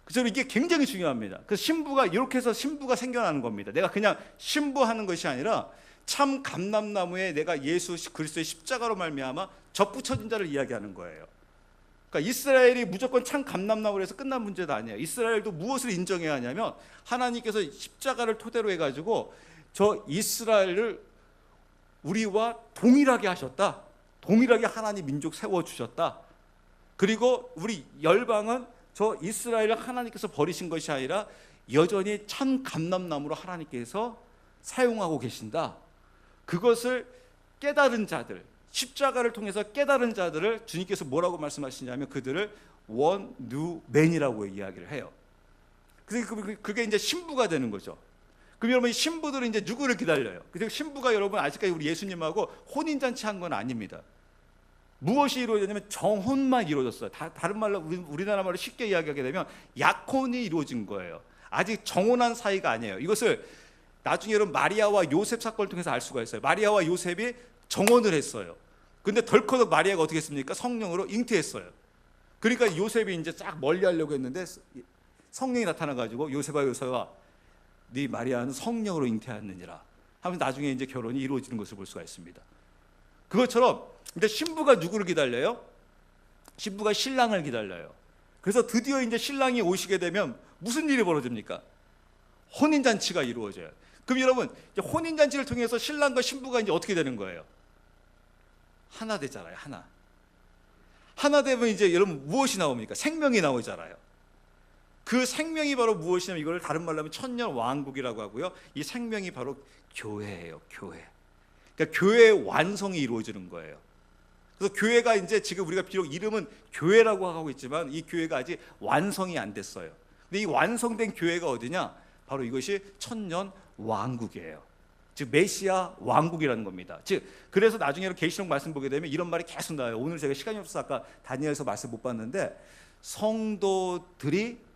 그래서 이게 굉장히 중요합니다. 그래서 신부가 이렇게 해서 신부가 생겨나는 겁니다. 내가 그냥 신부하는 것이 아니라 참 감람나무에 내가 예수 그리스도의 십자가로 말미암아 접붙여진 자를 이야기하는 거예요. 그러니까 이스라엘이 무조건 참 감람나무로 해서 끝난 문제도 아니에요. 이스라엘도 무엇을 인정해야 하냐면 하나님께서 십자가를 토대로 해가지고 저 이스라엘을 우리와 동일하게 하셨다. 동일하게 하나님 민족 세워주셨다. 그리고 우리 열방은 저 이스라엘을 하나님께서 버리신 것이 아니라 여전히 참 감람나무로 하나님께서 사용하고 계신다. 그것을 깨달은 자들, 십자가를 통해서 깨달은 자들을 주님께서 뭐라고 말씀하시냐면 그들을 one new man이라고 이야기를 해요. 그게 이제 신부가 되는 거죠. 그럼 여러분 이 신부들은 이제 누구를 기다려요? 그래서 신부가 여러분 아직까지 우리 예수님하고 혼인잔치 한 건 아닙니다. 무엇이 이루어졌냐면 정혼만 이루어졌어요. 다른 말로 우리나라 말로 쉽게 이야기하게 되면 약혼이 이루어진 거예요. 아직 정혼한 사이가 아니에요. 이것을 나중에 여러분 마리아와 요셉 사건을 통해서 알 수가 있어요. 마리아와 요셉이 정혼을 했어요. 근데 덜커덕 마리아가 어떻게 했습니까? 성령으로 잉태했어요. 그러니까 요셉이 이제 쫙 멀리 하려고 했는데 성령이 나타나가지고 요셉아 네 마리아는 성령으로 잉태하느니라 하면서 나중에 이제 결혼이 이루어지는 것을 볼 수가 있습니다. 그것처럼 근데 신부가 누구를 기다려요? 신부가 신랑을 기다려요. 그래서 드디어 이제 신랑이 오시게 되면 무슨 일이 벌어집니까? 혼인잔치가 이루어져요. 그럼 여러분 이제 혼인잔치를 통해서 신랑과 신부가 이제 어떻게 되는 거예요? 하나 되잖아요. 하나 되면 이제 여러분 무엇이 나옵니까? 생명이 나오잖아요. 그 생명이 바로 무엇이냐면 이걸 다른 말로 하면 천년 왕국이라고 하고요. 이 생명이 바로 교회예요. 교회. 그러니까 교회의 완성이 이루어지는 거예요. 그래서 교회가 이제 지금 우리가 비록 이름은 교회라고 하고 있지만 이 교회가 아직 완성이 안 됐어요. 근데 이 완성된 교회가 어디냐? 바로 이것이 천년 왕국이에요. 즉 메시아 왕국이라는 겁니다. 즉 그래서 나중에 계시록 말씀 보게 되면 이런 말이 계속 나와요. 오늘 제가 시간이 없어서 아까 다니엘서 말씀 못 봤는데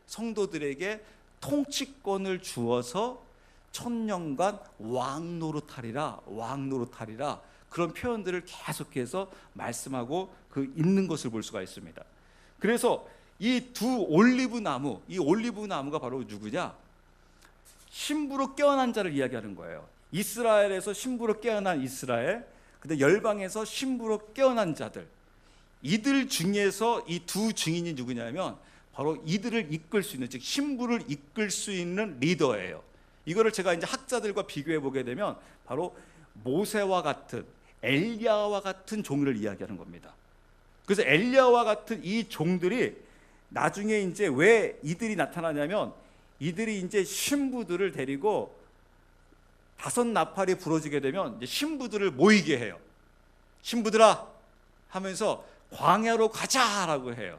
성도들에게 통치권을 주어서 천년간 왕노릇하리라 그런 표현들을 계속해서 말씀하고 그 있는 것을 볼 수가 있습니다. 그래서 이 올리브 나무가 바로 누구냐? 신부로 깨어난 자를 이야기하는 거예요. 이스라엘에서 신부로 깨어난 이스라엘, 근데 열방에서 신부로 깨어난 자들, 이들 중에서 이 두 증인이 누구냐면 바로 이들을 이끌 수 있는, 즉 신부를 이끌 수 있는 리더예요. 이거를 제가 이제 학자들과 비교해 보게 되면 바로 모세와 같은 엘리야와 같은 종을 이야기하는 겁니다. 그래서 엘리야와 같은 이 종들이 나중에 이제 왜 이들이 나타나냐면 이들이 이제 신부들을 데리고 다섯 나팔이 부러지게 되면 이제 신부들을 모이게 해요. 신부들아 하면서 광야로 가자라고 해요.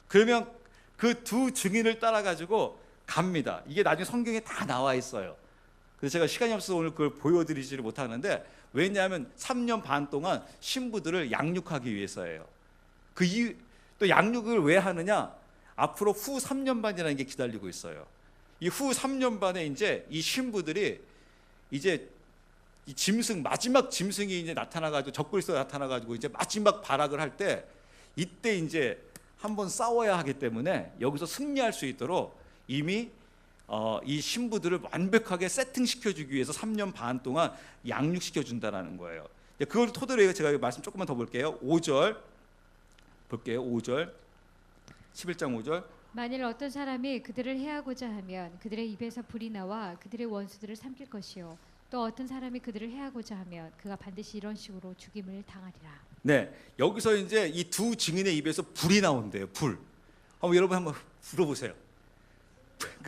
그러면 그 두 증인을 따라 가지고 갑니다. 이게 나중에 성경에 다 나와 있어요. 그래서 제가 시간이 없어서 오늘 그걸 보여드리지를 못하는데 왜냐하면 3년 반 동안 신부들을 양육하기 위해서예요. 그 이유 또 양육을 왜 하느냐? 앞으로 후 3년 반이라는 게 기다리고 있어요. 이 후 3년 반에 이제 이 신부들이 이제 이 마지막 짐승이 이제 나타나가지고 적그리스도가 나타나가지고 이제 마지막 발악을 할 때 이때 이제 한번 싸워야 하기 때문에 여기서 승리할 수 있도록 이미 이 신부들을 완벽하게 세팅시켜주기 위해서 3년 반 동안 양육시켜준다는 거예요. 그걸 토대로 제가 말씀 조금만 더 볼게요. 5절 볼게요. 5절 11장 5절 만일 어떤 사람이 그들을 해하고자 하면 그들의 입에서 불이 나와 그들의 원수들을 삼킬 것이요 또 어떤 사람이 그들을 해하고자 하면 그가 반드시 이런 식으로 죽임을 당하리라. 네, 여기서 이제 이 두 증인의 입에서 불이 나온대요. 불. 여러분 한번 불어보세요.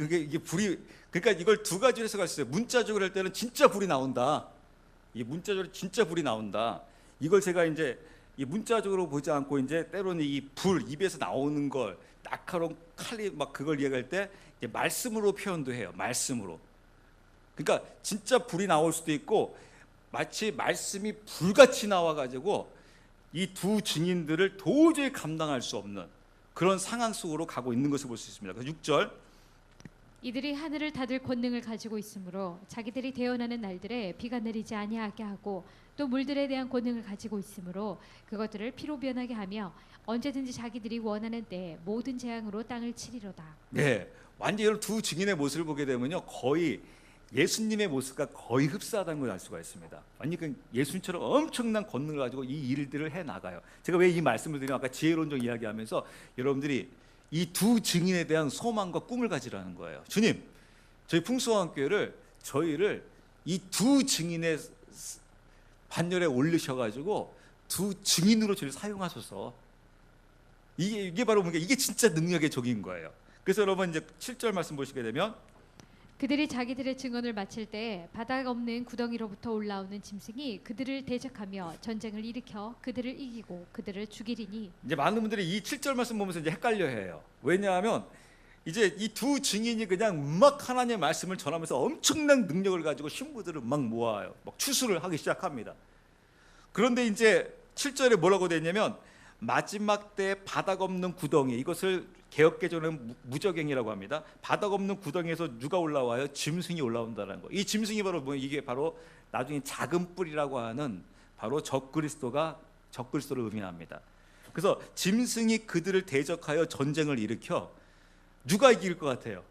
이게 불이, 그러니까 이걸 두 가지로 해석할 수 있어요. 문자적으로 할 때는 진짜 불이 나온다. 이 문자적으로 진짜 불이 나온다. 이걸 제가 이제 이 문자적으로 보지 않고 이제 때로는 이 불 입에서 나오는 걸 날카로운 칼이 막 그걸 이야기할 때 이제 말씀으로 표현도 해요. 말씀으로. 그러니까 진짜 불이 나올 수도 있고 마치 말씀이 불같이 나와가지고 이 두 증인들을 도저히 감당할 수 없는 그런 상황 속으로 가고 있는 것을 볼 수 있습니다. 6절 이들이 하늘을 닫을 권능을 가지고 있으므로 자기들이 대언하는 날들에 비가 내리지 아니하게 하고 또 물들에 대한 권능을 가지고 있으므로 그것들을 피로 변하게 하며 언제든지 자기들이 원하는 때에 모든 재앙으로 땅을 치리로다. 네, 완전히 여러분 두 증인의 모습을 보게 되면요 거의 예수님의 모습과 거의 흡사하다는 걸 알 수가 있습니다. 완전히 예수님처럼 엄청난 권능을 가지고 이 일들을 해 나가요. 제가 왜 이 말씀을 드리면 아까 지혜론적 이야기하면서 여러분들이 이 두 증인에 대한 소망과 꿈을 가지라는 거예요. 주님, 저희 풍수왕교회를 저희를 이 두 증인의 반열에 올리셔가지고 두 증인으로 저를 사용하셔서 이게 바로 뭔가 이게 진짜 능력의 적인 거예요. 그래서 여러분 이제 7절 말씀 보시게 되면 그들이 자기들의 증언을 마칠 때 바닥 없는 구덩이로부터 올라오는 짐승이 그들을 대적하며 전쟁을 일으켜 그들을 이기고 그들을 죽이리니. 이제 많은 분들이 이 7절 말씀 보면서 이제 헷갈려해요. 왜냐하면 이제 이 두 증인이 그냥 막 하나님의 말씀을 전하면서 엄청난 능력을 가지고 신부들을 막 모아요. 막 추수를 하기 시작합니다. 그런데 이제 7절에 뭐라고 되어 있냐면 마지막 때 바닥 없는 구덩이, 이것을 개역개정은 무저갱이라고 합니다. 바닥 없는 구덩이에서 누가 올라와요? 짐승이 올라온다는 거. 이 짐승이 바로 뭐 이게 바로 나중에 작은 뿔이라고 하는 바로 적그리스도를 의미합니다. 그래서 짐승이 그들을 대적하여 전쟁을 일으켜 누가 이길 것 같아요?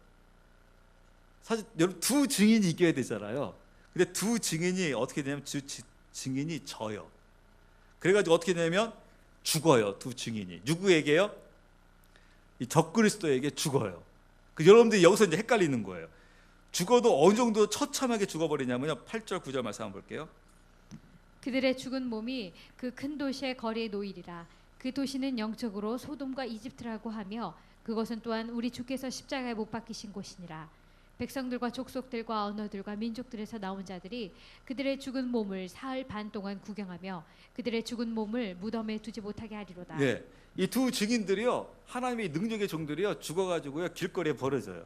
사실 여러분 두 증인이 이겨야 되잖아요. 근데 두 증인이 어떻게 되냐면 증인이 져요. 그래가지고 어떻게 되냐면 죽어요. 두 증인이 누구에게요? 이 적그리스도에게 죽어요. 여러분들이 여기서 이제 헷갈리는 거예요. 죽어도 어느 정도 처참하게 죽어버리냐면요. 8절 9절 말씀 한번 볼게요. 그들의 죽은 몸이 그 큰 도시의 거리에 놓이리라. 그 도시는 영적으로 소돔과 이집트라고 하며 그것은 또한 우리 주께서 십자가에 못 박히신 곳이니라. 백성들과 족속들과 언어들과 민족들에서 나온 자들이 그들의 죽은 몸을 사흘 반 동안 구경하며 그들의 죽은 몸을 무덤에 두지 못하게 하리로다. 예, 이 두 증인들이요, 하나님의 능력의 종들이요, 죽어가지고요 길거리에 버려져요.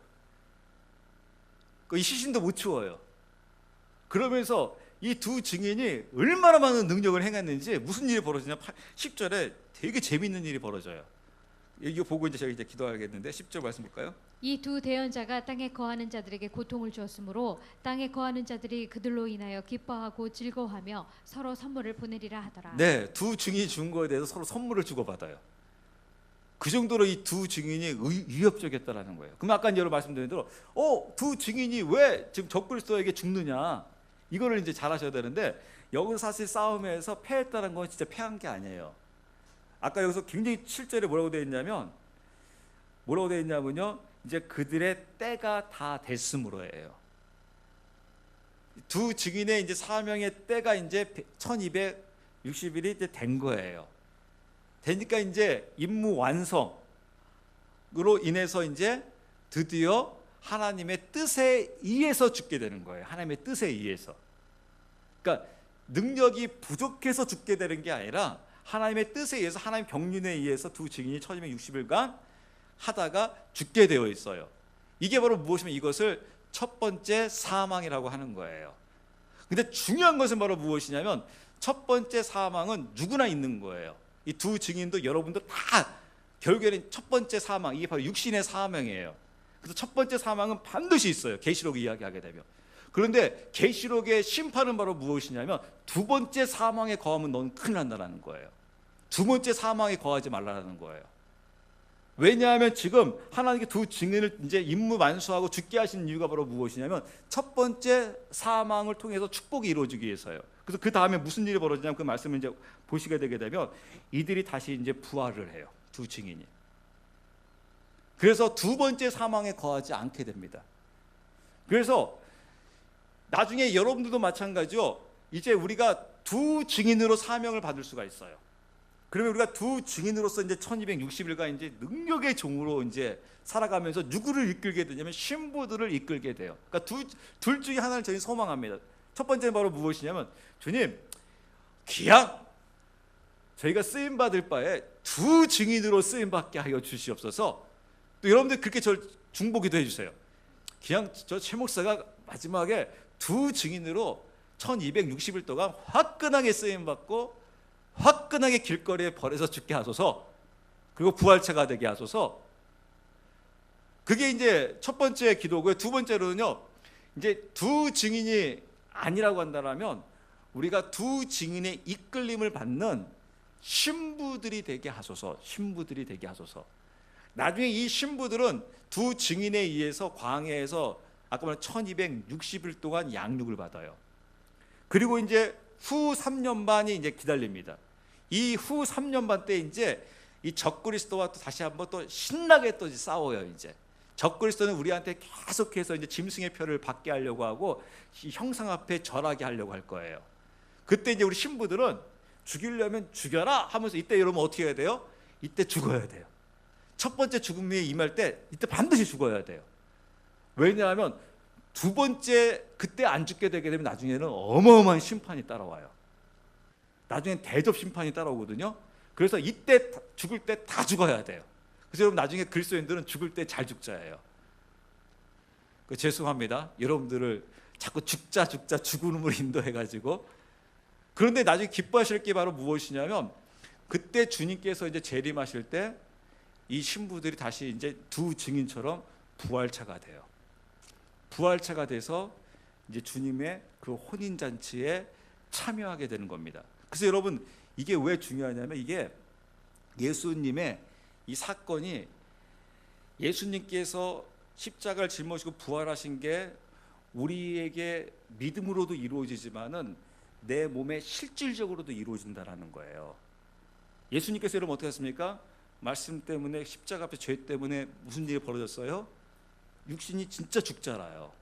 이 시신도 못 치워요. 그러면서 이 두 증인이 얼마나 많은 능력을 행했는지 무슨 일이 벌어지냐? 10절에 되게 재밌는 일이 벌어져요. 이거 보고 이제 제가 이제 기도하겠는데 10절 말씀 볼까요? 이 두 대언자가 땅에 거하는 자들에게 고통을 주었으므로 땅에 거하는 자들이 그들로 인하여 기뻐하고 즐거워하며 서로 선물을 보내리라 하더라. 네, 두 증인이 죽은 거에 대해서 서로 선물을 주고받아요. 그 정도로 이 두 증인이 위협적이었다라는 거예요. 그럼 아까 여러분 말씀드린 대로 두 증인이 왜 지금 적그리스도에게 죽느냐, 이거를 이제 잘 하셔야 되는데, 여기서 사실 싸움에서 패했다는 건 진짜 패한 게 아니에요. 아까 여기서 굉장히 7절에 뭐라고 되어 있냐면요, 이제 그들의 때가 다 됐음으로예요. 두 증인의 이제 사명의 때가 이제 1260일이 이제 된 거예요. 되니까 이제 임무 완성으로 인해서 이제 드디어 하나님의 뜻에 의해서 죽게 되는 거예요. 하나님의 뜻에 의해서. 그러니까 능력이 부족해서 죽게 되는 게 아니라 하나님의 뜻에 의해서, 하나님 경륜에 의해서 두 증인이 1260일간 하다가 죽게 되어 있어요. 이게 바로 무엇이면 이것을 첫 번째 사망이라고 하는 거예요. 근데 중요한 것은 바로 무엇이냐면 첫 번째 사망은 누구나 있는 거예요. 이 두 증인도 여러분도 다 결국에는 첫 번째 사망, 이게 바로 육신의 사망이에요. 그래서 첫 번째 사망은 반드시 있어요. 계시록 이야기하게 되면. 그런데 계시록의 심판은 바로 무엇이냐면 두 번째 사망에 거하면 너는 큰일 난다는 거예요. 두 번째 사망에 거하지 말라는 거예요. 왜냐하면 지금 하나님께 두 증인을 이제 임무 완수하고 죽게 하시는 이유가 바로 무엇이냐면 첫 번째 사망을 통해서 축복이 이루어지기 위해서요. 그래서 그 다음에 무슨 일이 벌어지냐면 그 말씀을 이제 보시게 되게 되면 이들이 다시 이제 부활을 해요. 두 증인이. 그래서 두 번째 사망에 거하지 않게 됩니다. 그래서 나중에 여러분들도 마찬가지요. 이제 우리가 두 증인으로 사명을 받을 수가 있어요. 그러면 우리가 두 증인으로서 이제 1260일간 이제 능력의 종으로 이제 살아가면서 누구를 이끌게 되냐면 신부들을 이끌게 돼요. 그러니까 둘 중에 하나를 저희 소망합니다. 첫 번째는 바로 무엇이냐면, 주님, 기왕 저희가 쓰임 받을 바에 두 증인으로 쓰임 받게 하여 주시옵소서. 또 여러분들 그렇게 저를 중보기도 해주세요. 기왕 저 최 목사가 마지막에 두 증인으로 1260일 동안 화끈하게 쓰임 받고 화끈하게 길거리에 버려서 죽게 하소서. 그리고 부활체가 되게 하소서. 그게 이제 첫 번째 기도고요. 두 번째로는요, 이제 두 증인이 아니라고 한다면 우리가 두 증인의 이끌림을 받는 신부들이 되게 하소서. 신부들이 되게 하소서. 나중에 이 신부들은 두 증인에 의해서 광야에서 아까 말한 1260일 동안 양육을 받아요. 그리고 이제 후 3년 반이 이제 기다립니다. 이 후 3년 반 때 이제 이 적그리스도와 또 다시 한번 또 신나게 또 싸워요. 이제 적그리스도는 우리한테 계속해서 이제 짐승의 표를 받게 하려고 하고 이 형상 앞에 절하게 하려고 할 거예요. 그때 이제 우리 신부들은 죽이려면 죽여라 하면서 이때 여러분 어떻게 해야 돼요? 이때 죽어야 돼요. 첫 번째 죽음에 임할 때 이때 반드시 죽어야 돼요. 왜냐하면 두 번째 그때 안 죽게 되게 되면 나중에는 어마어마한 심판이 따라와요. 나중엔 대접 심판이 따라오거든요. 그래서 이때 죽을 때 다 죽어야 돼요. 그래서 여러분 나중에 그리스도인들은 죽을 때 잘 죽자예요. 죄송합니다. 여러분들을 자꾸 죽자 죽음으로 인도해가지고. 그런데 나중에 기뻐하실 게 바로 무엇이냐면 그때 주님께서 이제 재림하실 때 이 신부들이 다시 이제 두 증인처럼 부활차가 돼요. 부활차가 돼서 이제 주님의 그 혼인 잔치에 참여하게 되는 겁니다. 그래서 여러분 이게 왜 중요하냐면 이게 예수님의 이 사건이 예수님께서 십자가를 짊어지고 부활하신 게 우리에게 믿음으로도 이루어지지만은 내 몸에 실질적으로도 이루어진다라는 거예요. 예수님께서 여러분 어떻게 했습니까? 말씀 때문에 십자가 앞에 죄 때문에 무슨 일이 벌어졌어요? 육신이 진짜 죽잖아요.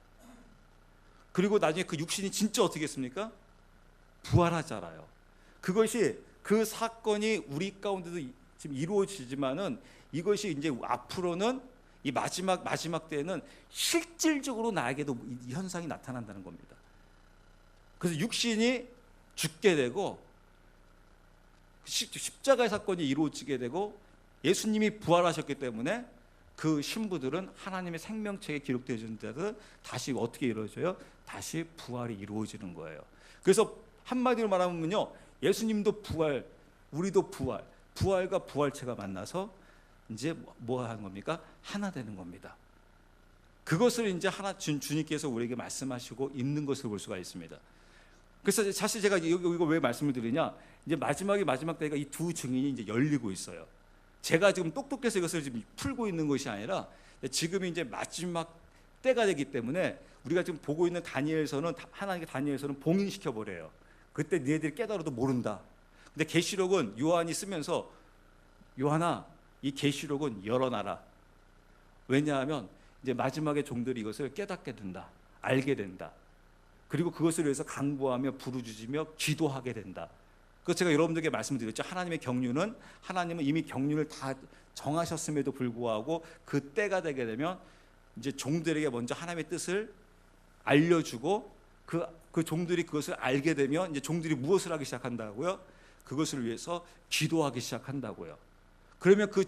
그리고 나중에 그 육신이 진짜 어떻게 했습니까? 부활하잖아요. 그것이 그 사건이 우리 가운데도 지금 이루어지지만은 이것이 이제 앞으로는 이 마지막 때에는 실질적으로 나에게도 이 현상이 나타난다는 겁니다. 그래서 육신이 죽게 되고 십자가의 사건이 이루어지게 되고 예수님이 부활하셨기 때문에 그 신부들은 하나님의 생명책에 기록되어진 데는 다시 어떻게 이루어져요? 다시 부활이 이루어지는 거예요. 그래서 한마디로 말하면요, 예수님도 부활, 우리도 부활, 부활과 부활체가 만나서 이제 뭐 하는 겁니까? 하나 되는 겁니다. 그것을 이제 주님께서 우리에게 말씀하시고 있는 것을 볼 수가 있습니다. 그래서 사실 제가 이거 왜 말씀을 드리냐? 이제 마지막 때가 이 두 증인이 이제 열리고 있어요. 제가 지금 똑똑해서 이것을 지금 풀고 있는 것이 아니라 지금이 이제 마지막 때가 되기 때문에 우리가 지금 보고 있는 하나님의 다니엘서는 봉인시켜 버려요. 그때 너희들이 깨달아도 모른다. 근데 계시록은 요한이 쓰면서 요한아, 이 계시록은 열어놔라. 왜냐하면 이제 마지막에 종들이 이것을 깨닫게 된다, 알게 된다. 그리고 그것을 위해서 강구하며 부르짖으며 기도하게 된다. 그래서 제가 여러분들에게 말씀드렸죠. 하나님은 이미 경륜을 다 정하셨음에도 불구하고 그 때가 되게 되면 이제 종들에게 먼저 하나님의 뜻을 알려주고 그 종들이 그것을 알게 되면 이제 종들이 무엇을 하기 시작한다고요? 그것을 위해서 기도하기 시작한다고요. 그러면 그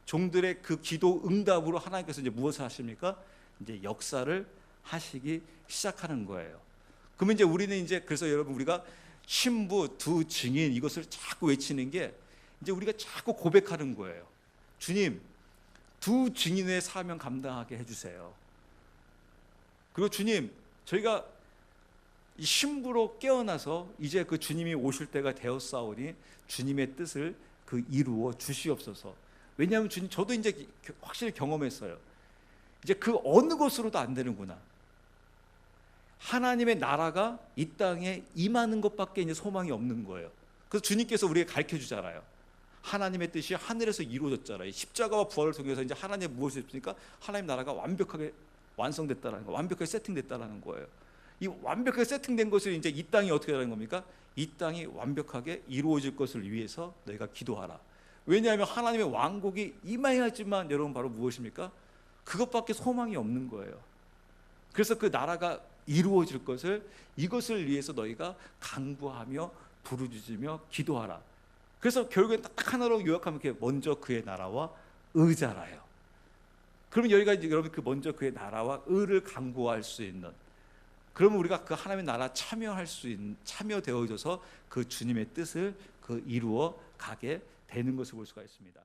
종들의 그 기도 응답으로 하나님께서 이제 무엇을 하십니까? 이제 역사를 하시기 시작하는 거예요. 그러면 이제 우리는 이제 그래서 여러분 우리가 신부 두 증인 이것을 자꾸 외치는 게 이제 우리가 자꾸 고백하는 거예요. 주님, 두 증인의 사명 감당하게 해주세요. 그리고 주님, 저희가 이 신부로 깨어나서 이제 그 주님이 오실 때가 되었사오니 주님의 뜻을 그 이루어 주시옵소서. 왜냐하면 주님, 저도 이제 확실히 경험했어요. 이제 그 어느 것으로도 안 되는구나. 하나님의 나라가 이 땅에 임하는 것밖에 이제 소망이 없는 거예요. 그래서 주님께서 우리에게 가르쳐 주잖아요. 하나님의 뜻이 하늘에서 이루어졌잖아요. 십자가와 부활을 통해서 이제 하나님의 무엇이 됐습니까? 하나님 나라가 완벽하게 완성됐다라는 거, 완벽하게 세팅됐다라는 거예요. 이 완벽하게 세팅된 것을 이제 이 땅이 어떻게 되는 겁니까? 이 땅이 완벽하게 이루어질 것을 위해서 너희가 기도하라. 왜냐하면 하나님의 왕국이 임해야지만 여러분 바로 무엇입니까? 그것밖에 소망이 없는 거예요. 그래서 그 나라가 이루어질 것을 이것을 위해서 너희가 간구하며 부르짖으며 기도하라. 그래서 결국엔 딱 하나로 요약하면 먼저 그의 나라와 의자라요. 그러면 여기가 이제 여러분 그 먼저 그의 나라와 의를 간구할 수 있는, 그러면 우리가 그 하나님의 나라 참여할 수 있는, 참여되어져서 그 주님의 뜻을 그 이루어 가게 되는 것을 볼 수가 있습니다.